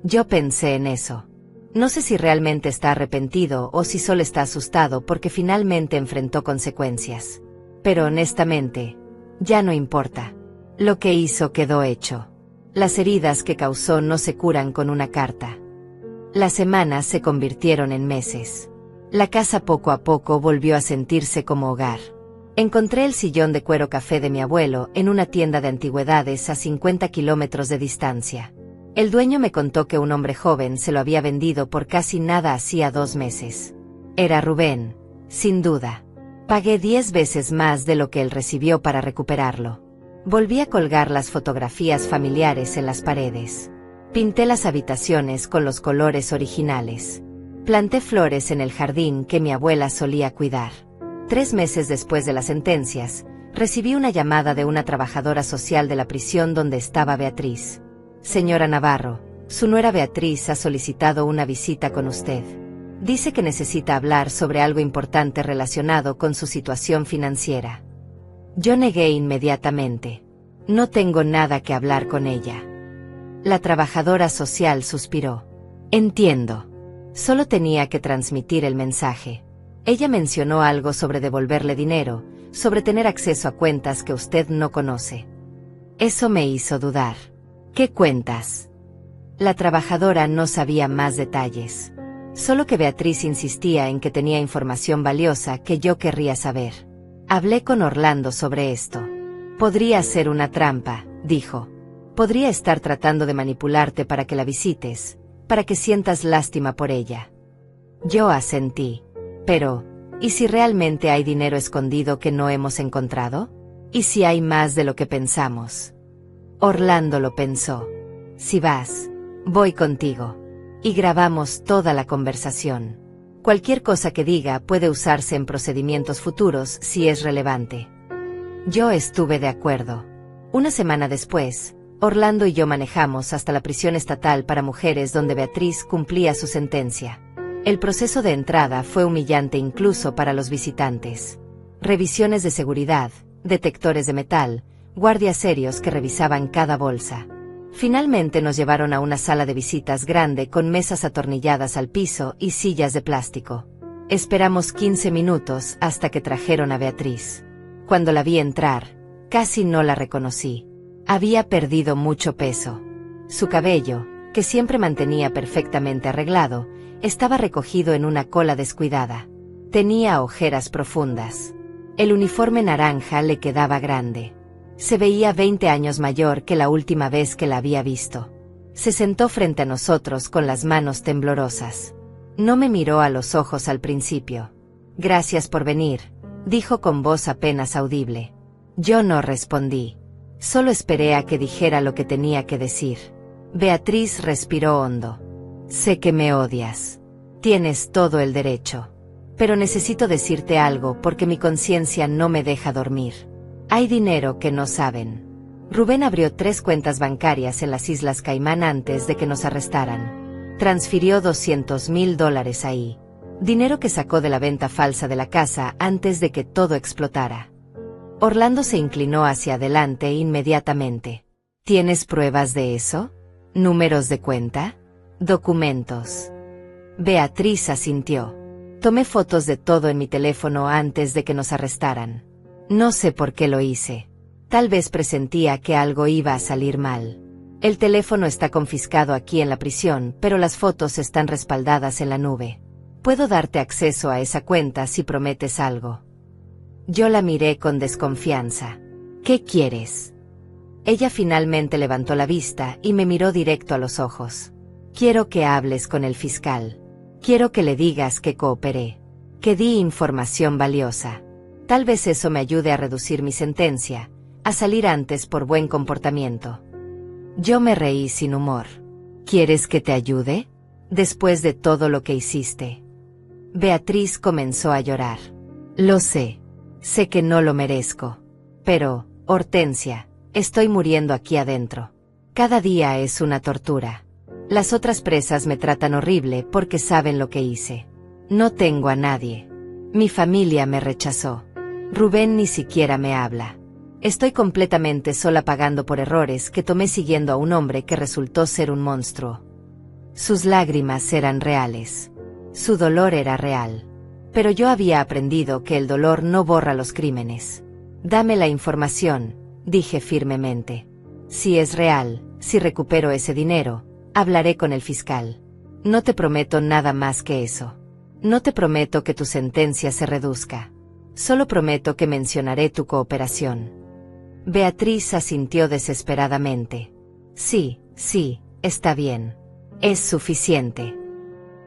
A: Yo pensé en eso. No sé si realmente está arrepentido o si solo está asustado porque finalmente enfrentó consecuencias. Pero honestamente, ya no importa. Lo que hizo quedó hecho. Las heridas que causó no se curan con una carta. Las semanas se convirtieron en meses. La casa poco a poco volvió a sentirse como hogar. Encontré el sillón de cuero café de mi abuelo en una tienda de antigüedades a 50 kilómetros de distancia. El dueño me contó que un hombre joven se lo había vendido por casi nada hacía 2 meses. Era Rubén, sin duda. Pagué 10 veces más de lo que él recibió para recuperarlo. Volví a colgar las fotografías familiares en las paredes. Pinté las habitaciones con los colores originales. Planté flores en el jardín que mi abuela solía cuidar. 3 meses después de las sentencias, recibí una llamada de una trabajadora social de la prisión donde estaba Beatriz. Señora Navarro, su nuera Beatriz ha solicitado una visita con usted. Dice que necesita hablar sobre algo importante relacionado con su situación financiera. Yo negué inmediatamente. No tengo nada que hablar con ella. La trabajadora social suspiró. Entiendo. Solo tenía que transmitir el mensaje. Ella mencionó algo sobre devolverle dinero, sobre tener acceso a cuentas que usted no conoce. Eso me hizo dudar. ¿Qué cuentas? La trabajadora no sabía más detalles. Solo que Beatriz insistía en que tenía información valiosa que yo querría saber. Hablé con Orlando sobre esto. Podría ser una trampa, dijo. Podría estar tratando de manipularte para que la visites, para que sientas lástima por ella. Yo asentí. Pero, ¿y si realmente hay dinero escondido que no hemos encontrado? ¿Y si hay más de lo que pensamos? Orlando lo pensó. Si vas, voy contigo. Y grabamos toda la conversación. Cualquier cosa que diga puede usarse en procedimientos futuros si es relevante. Yo estuve de acuerdo. Una semana después, Orlando y yo manejamos hasta la prisión estatal para mujeres donde Beatriz cumplía su sentencia. El proceso de entrada fue humillante incluso para los visitantes. Revisiones de seguridad, detectores de metal, guardias serios que revisaban cada bolsa. Finalmente nos llevaron a una sala de visitas grande con mesas atornilladas al piso y sillas de plástico. Esperamos 15 minutos hasta que trajeron a Beatriz. Cuando la vi entrar, casi no la reconocí. Había perdido mucho peso. Su cabello, que siempre mantenía perfectamente arreglado, estaba recogido en una cola descuidada. Tenía ojeras profundas. El uniforme naranja le quedaba grande. Se veía 20 años mayor que la última vez que la había visto. Se sentó frente a nosotros con las manos temblorosas. No me miró a los ojos al principio. Gracias por venir, dijo con voz apenas audible. Yo no respondí. Solo esperé a que dijera lo que tenía que decir. Beatriz respiró hondo. Sé que me odias. Tienes todo el derecho. Pero necesito decirte algo porque mi conciencia no me deja dormir. Hay dinero que no saben. Rubén abrió 3 cuentas bancarias en las Islas Caimán antes de que nos arrestaran. Transfirió $200,000 ahí. Dinero que sacó de la venta falsa de la casa antes de que todo explotara. Orlando se inclinó hacia adelante inmediatamente. ¿Tienes pruebas de eso? ¿Números de cuenta? ¿Documentos? Beatriz asintió. Tomé fotos de todo en mi teléfono antes de que nos arrestaran. No sé por qué lo hice. Tal vez presentía que algo iba a salir mal. El teléfono está confiscado aquí en la prisión, pero las fotos están respaldadas en la nube. Puedo darte acceso a esa cuenta si prometes algo. Yo la miré con desconfianza. ¿Qué quieres? Ella finalmente levantó la vista y me miró directo a los ojos. Quiero que hables con el fiscal. Quiero que le digas que cooperé, que di información valiosa. Tal vez eso me ayude a reducir mi sentencia, a salir antes por buen comportamiento. Yo me reí sin humor. ¿Quieres que te ayude? Después de todo lo que hiciste. Beatriz comenzó a llorar. Lo sé. Sé que no lo merezco. Pero, Hortensia, estoy muriendo aquí adentro. Cada día es una tortura. Las otras presas me tratan horrible porque saben lo que hice. No tengo a nadie. Mi familia me rechazó. Rubén ni siquiera me habla. Estoy completamente sola pagando por errores que tomé siguiendo a un hombre que resultó ser un monstruo. Sus lágrimas eran reales. Su dolor era real. Pero yo había aprendido que el dolor no borra los crímenes. Dame la información, dije firmemente. Si es real, si recupero ese dinero, hablaré con el fiscal. No te prometo nada más que eso. No te prometo que tu sentencia se reduzca. Solo prometo que mencionaré tu cooperación. Beatriz asintió desesperadamente. Sí, está bien. Es suficiente.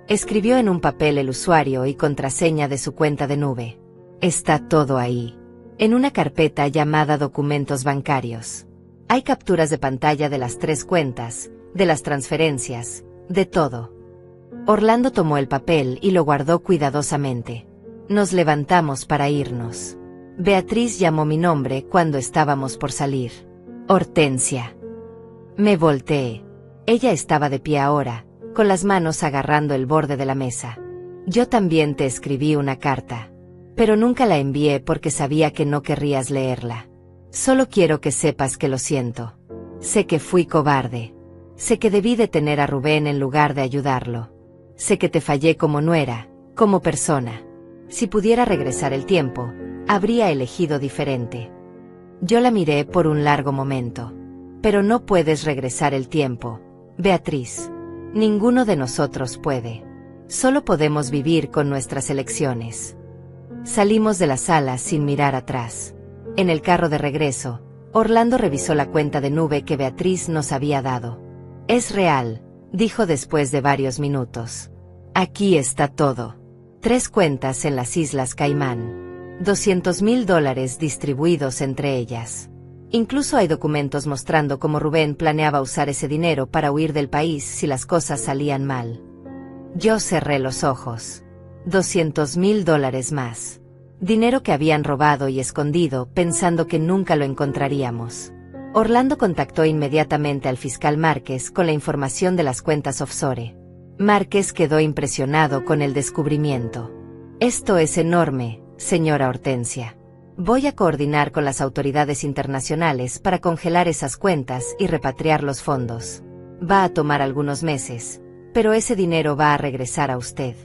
A: Escribió en un papel el usuario y contraseña de su cuenta de nube. Está todo ahí. En una carpeta llamada Documentos Bancarios. Hay capturas de pantalla de las 3 cuentas, de las transferencias, de todo. Orlando tomó el papel y lo guardó cuidadosamente. Nos levantamos para irnos. Beatriz llamó mi nombre cuando estábamos por salir. Hortensia. Me volteé. Ella estaba de pie ahora, con las manos agarrando el borde de la mesa. Yo también te escribí una carta. Pero nunca la envié porque sabía que no querrías leerla. Solo quiero que sepas que lo siento. Sé que fui cobarde. Sé que debí detener a Rubén en lugar de ayudarlo. Sé que te fallé como nuera, como persona. Si pudiera regresar el tiempo, habría elegido diferente. Yo la miré por un largo momento. Pero no puedes regresar el tiempo, Beatriz. Ninguno de nosotros puede. Solo podemos vivir con nuestras elecciones. Salimos de la sala sin mirar atrás. En el carro de regreso, Orlando revisó la cuenta de nube que Beatriz nos había dado. Es real, dijo después de varios minutos. Aquí está todo. 3 cuentas en las Islas Caimán. $200,000 distribuidos entre ellas. Incluso hay documentos mostrando cómo Rubén planeaba usar ese dinero para huir del país si las cosas salían mal. Yo cerré los ojos. $200,000 más. Dinero que habían robado y escondido pensando que nunca lo encontraríamos. Orlando contactó inmediatamente al fiscal Márquez con la información de las cuentas offshore. Márquez quedó impresionado con el descubrimiento. Esto es enorme, señora Hortensia. Voy a coordinar con las autoridades internacionales para congelar esas cuentas y repatriar los fondos. Va a tomar algunos meses, pero ese dinero va a regresar a usted.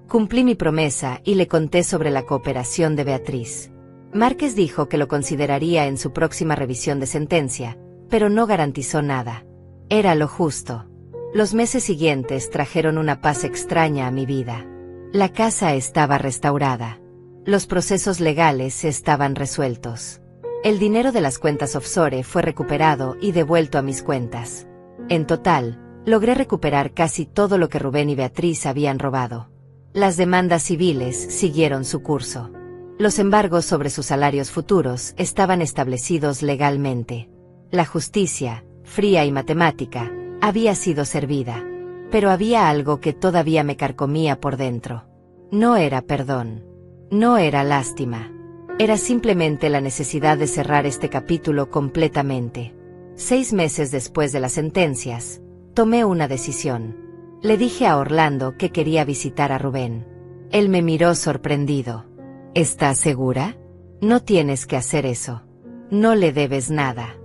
A: Cumplí mi promesa y le conté sobre la cooperación de Beatriz. Márquez dijo que lo consideraría en su próxima revisión de sentencia, pero no garantizó nada. Era lo justo. Los meses siguientes trajeron una paz extraña a mi vida. La casa estaba restaurada. Los procesos legales estaban resueltos. El dinero de las cuentas offshore fue recuperado y devuelto a mis cuentas. En total, logré recuperar casi todo lo que Rubén y Beatriz habían robado. Las demandas civiles siguieron su curso. Los embargos sobre sus salarios futuros estaban establecidos legalmente. La justicia, fría y matemática, había sido servida. Pero había algo que todavía me carcomía por dentro. No era perdón. No era lástima. Era simplemente la necesidad de cerrar este capítulo completamente. 6 meses después de las sentencias, tomé una decisión. Le dije a Orlando que quería visitar a Rubén. Él me miró sorprendido. ¿Estás segura? No tienes que hacer eso. No le debes nada.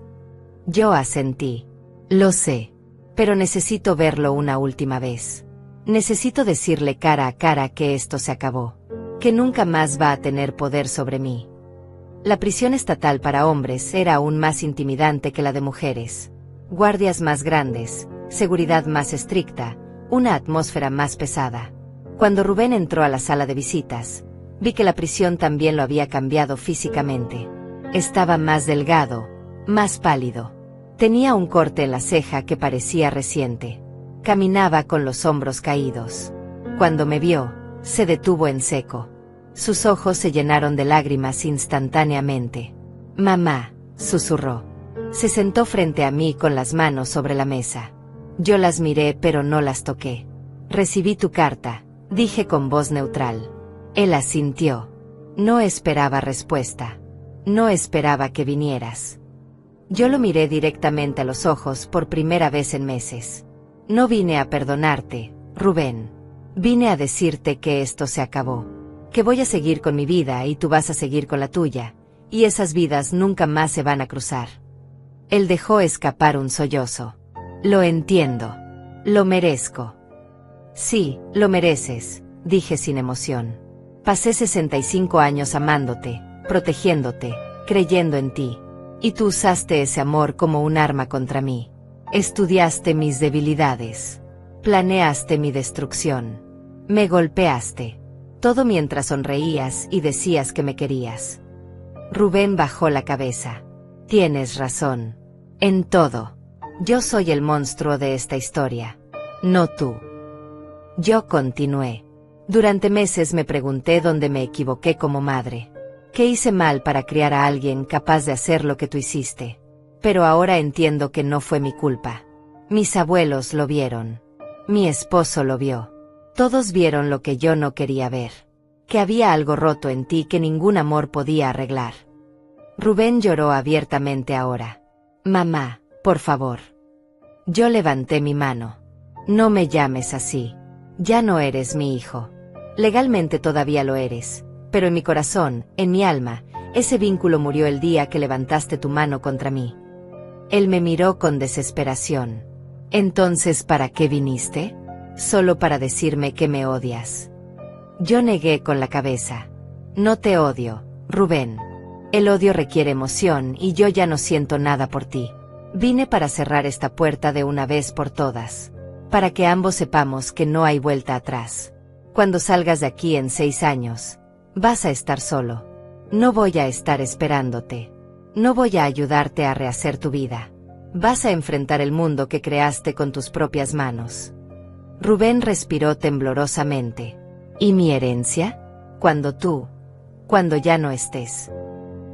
A: Yo asentí. Lo sé. Pero necesito verlo una última vez. Necesito decirle cara a cara que esto se acabó. Que nunca más va a tener poder sobre mí. La prisión estatal para hombres era aún más intimidante que la de mujeres. Guardias más grandes, seguridad más estricta, una atmósfera más pesada. Cuando Rubén entró a la sala de visitas, vi que la prisión también lo había cambiado físicamente. Estaba más delgado, más pálido. Tenía un corte en la ceja que parecía reciente. Caminaba con los hombros caídos. Cuando me vio, se detuvo en seco. Sus ojos se llenaron de lágrimas instantáneamente. «Mamá», susurró. Se sentó frente a mí con las manos sobre la mesa. Yo las miré pero no las toqué. «Recibí tu carta», dije con voz neutral. Él asintió. No esperaba respuesta. No esperaba que vinieras. Yo lo miré directamente a los ojos por primera vez en meses. No vine a perdonarte, Rubén. Vine a decirte que esto se acabó. Que voy a seguir con mi vida y tú vas a seguir con la tuya, y esas vidas nunca más se van a cruzar. Él dejó escapar un sollozo. Lo entiendo. Lo merezco. Sí, lo mereces, dije sin emoción. Pasé 65 años amándote, protegiéndote, creyendo en ti. Y tú usaste ese amor como un arma contra mí. Estudiaste mis debilidades. Planeaste mi destrucción. Me golpeaste. Todo mientras sonreías y decías que me querías. Rubén bajó la cabeza. Tienes razón. En todo. Yo soy el monstruo de esta historia. No tú. Yo continué. Durante meses me pregunté dónde me equivoqué como madre. ¿Qué hice mal para criar a alguien capaz de hacer lo que tú hiciste? Pero ahora entiendo que no fue mi culpa. Mis abuelos lo vieron. Mi esposo lo vio. Todos vieron lo que yo no quería ver. Que había algo roto en ti que ningún amor podía arreglar. Rubén lloró abiertamente ahora. Mamá, por favor. Yo levanté mi mano. No me llames así. Ya no eres mi hijo. Legalmente todavía lo eres. Pero en mi corazón, en mi alma, ese vínculo murió el día que levantaste tu mano contra mí. Él me miró con desesperación. Entonces, ¿para qué viniste? Solo para decirme que me odias. Yo negué con la cabeza. No te odio, Rubén. El odio requiere emoción y yo ya no siento nada por ti. Vine para cerrar esta puerta de una vez por todas. Para que ambos sepamos que no hay vuelta atrás. Cuando salgas de aquí en 6 años, vas a estar solo. No voy a estar esperándote. No voy a ayudarte a rehacer tu vida. Vas a enfrentar el mundo que creaste con tus propias manos. Rubén respiró temblorosamente. ¿Y mi herencia? Cuando ya no estés.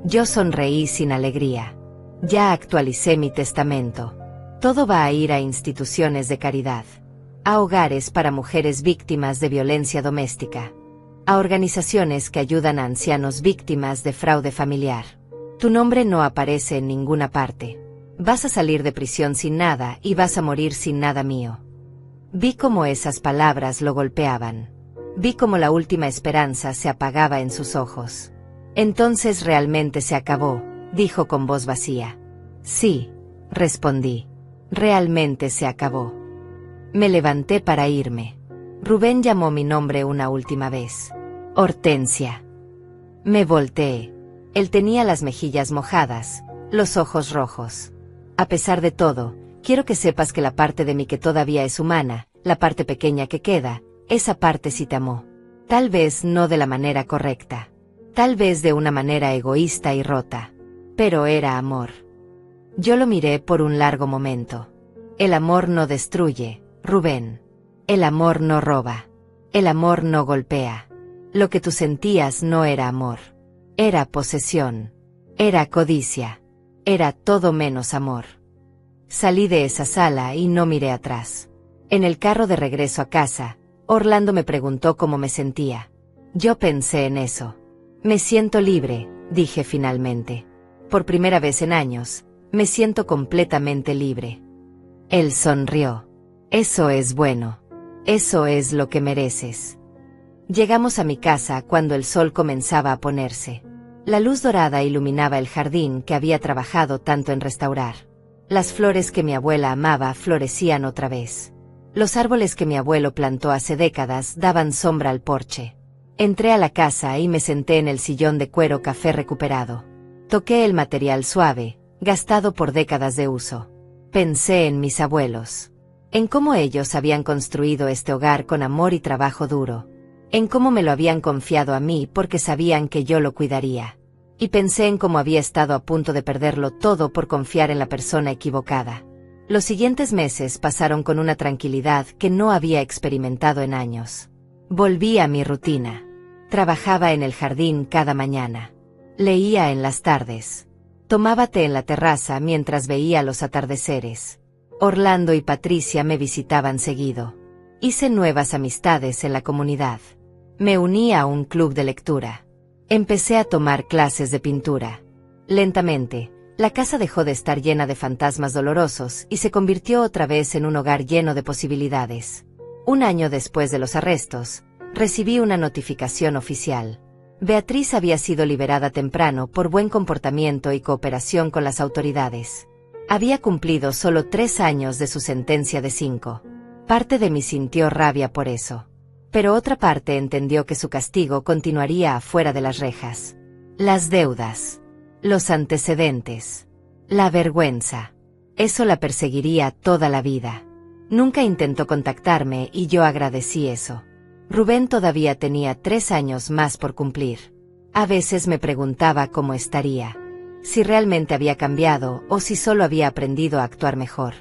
A: Yo sonreí sin alegría. Ya actualicé mi testamento. Todo va a ir a instituciones de caridad. A hogares para mujeres víctimas de violencia doméstica. A organizaciones que ayudan a ancianos víctimas de fraude familiar. Tu nombre no aparece en ninguna parte. Vas a salir de prisión sin nada y vas a morir sin nada mío. Vi cómo esas palabras lo golpeaban. Vi cómo la última esperanza se apagaba en sus ojos. Entonces realmente se acabó, dijo con voz vacía. Sí, respondí. Realmente se acabó. Me levanté para irme. Rubén llamó mi nombre una última vez. Hortensia. Me volteé. Él tenía las mejillas mojadas, los ojos rojos. A pesar de todo, quiero que sepas que la parte de mí que todavía es humana, la parte pequeña que queda, esa parte sí te amó. Tal vez no de la manera correcta. Tal vez de una manera egoísta y rota. Pero era amor. Yo lo miré por un largo momento. El amor no destruye, Rubén. El amor no roba. El amor no golpea. Lo que tú sentías no era amor. Era posesión. Era codicia. Era todo menos amor. Salí de esa sala y no miré atrás. En el carro de regreso a casa, Orlando me preguntó cómo me sentía. Yo pensé en eso. Me siento libre, dije finalmente. Por primera vez en años, me siento completamente libre. Él sonrió. Eso es bueno. Eso es lo que mereces. Llegamos a mi casa cuando el sol comenzaba a ponerse. La luz dorada iluminaba el jardín que había trabajado tanto en restaurar. Las flores que mi abuela amaba florecían otra vez. Los árboles que mi abuelo plantó hace décadas daban sombra al porche. Entré a la casa y me senté en el sillón de cuero café recuperado. Toqué el material suave, gastado por décadas de uso. Pensé en mis abuelos. En cómo ellos habían construido este hogar con amor y trabajo duro. En cómo me lo habían confiado a mí porque sabían que yo lo cuidaría. Y pensé en cómo había estado a punto de perderlo todo por confiar en la persona equivocada. Los siguientes meses pasaron con una tranquilidad que no había experimentado en años. Volví a mi rutina. Trabajaba en el jardín cada mañana. Leía en las tardes. Tomaba té en la terraza mientras veía los atardeceres. Orlando y Patricia me visitaban seguido. Hice nuevas amistades en la comunidad. Me uní a un club de lectura. Empecé a tomar clases de pintura. Lentamente, la casa dejó de estar llena de fantasmas dolorosos y se convirtió otra vez en un hogar lleno de posibilidades. Un año después de los arrestos, recibí una notificación oficial. Beatriz había sido liberada temprano por buen comportamiento y cooperación con las autoridades. Había cumplido solo 3 años de su sentencia de 5. Parte de mí sintió rabia por eso. Pero otra parte entendió que su castigo continuaría afuera de las rejas. Las deudas. Los antecedentes. La vergüenza. Eso la perseguiría toda la vida. Nunca intentó contactarme y yo agradecí eso. Rubén todavía tenía 3 años más por cumplir. A veces me preguntaba cómo estaría. Si realmente había cambiado o si solo había aprendido a actuar mejor.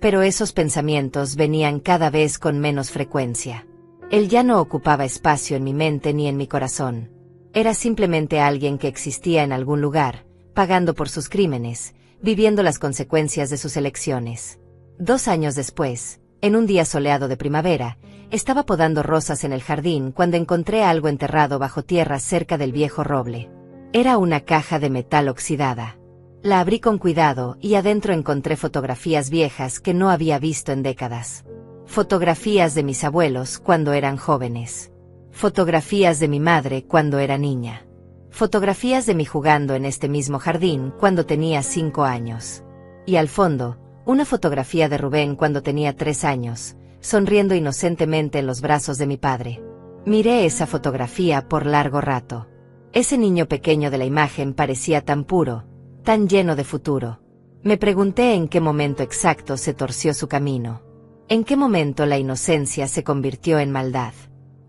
A: Pero esos pensamientos venían cada vez con menos frecuencia. Él ya no ocupaba espacio en mi mente ni en mi corazón. Era simplemente alguien que existía en algún lugar, pagando por sus crímenes, viviendo las consecuencias de sus elecciones. 2 años después, en un día soleado de primavera, estaba podando rosas en el jardín cuando encontré algo enterrado bajo tierra cerca del viejo roble. Era una caja de metal oxidada. La abrí con cuidado y adentro encontré fotografías viejas que no había visto en décadas. Fotografías de mis abuelos cuando eran jóvenes. Fotografías de mi madre cuando era niña. Fotografías de mí jugando en este mismo jardín cuando tenía 5 años. Y al fondo, una fotografía de Rubén cuando tenía 3 años, sonriendo inocentemente en los brazos de mi padre. Miré esa fotografía por largo rato. Ese niño pequeño de la imagen parecía tan puro, tan lleno de futuro. Me pregunté en qué momento exacto se torció su camino. En qué momento la inocencia se convirtió en maldad.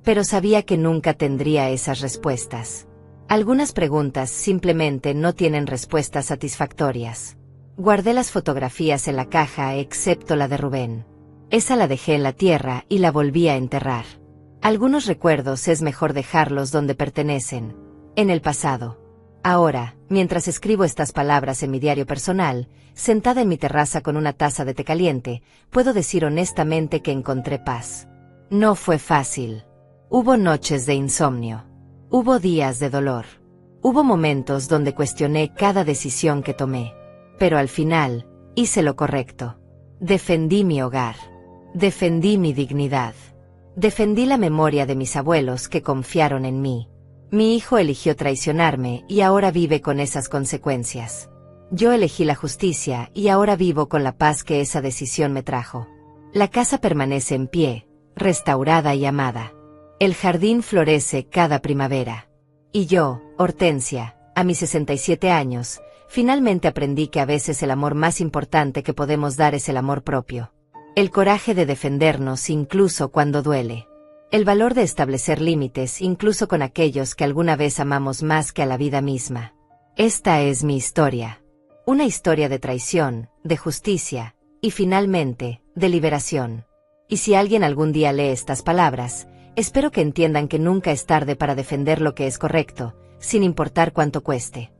A: Pero sabía que nunca tendría esas respuestas. Algunas preguntas simplemente no tienen respuestas satisfactorias. Guardé las fotografías en la caja excepto la de Rubén. Esa la dejé en la tierra y la volví a enterrar. Algunos recuerdos es mejor dejarlos donde pertenecen, en el pasado. Ahora, mientras escribo estas palabras en mi diario personal, sentada en mi terraza con una taza de té caliente, puedo decir honestamente que encontré paz. No fue fácil. Hubo noches de insomnio. Hubo días de dolor. Hubo momentos donde cuestioné cada decisión que tomé. Pero al final, hice lo correcto. Defendí mi hogar. Defendí mi dignidad. Defendí la memoria de mis abuelos que confiaron en mí. Mi hijo eligió traicionarme y ahora vive con esas consecuencias. Yo elegí la justicia y ahora vivo con la paz que esa decisión me trajo. La casa permanece en pie, restaurada y amada. El jardín florece cada primavera. Y yo, Hortensia, a mis 67 años, finalmente aprendí que a veces el amor más importante que podemos dar es el amor propio. El coraje de defendernos incluso cuando duele. El valor de establecer límites incluso con aquellos que alguna vez amamos más que a la vida misma. Esta es mi historia. Una historia de traición, de justicia, y finalmente, de liberación. Y si alguien algún día lee estas palabras, espero que entiendan que nunca es tarde para defender lo que es correcto, sin importar cuánto cueste.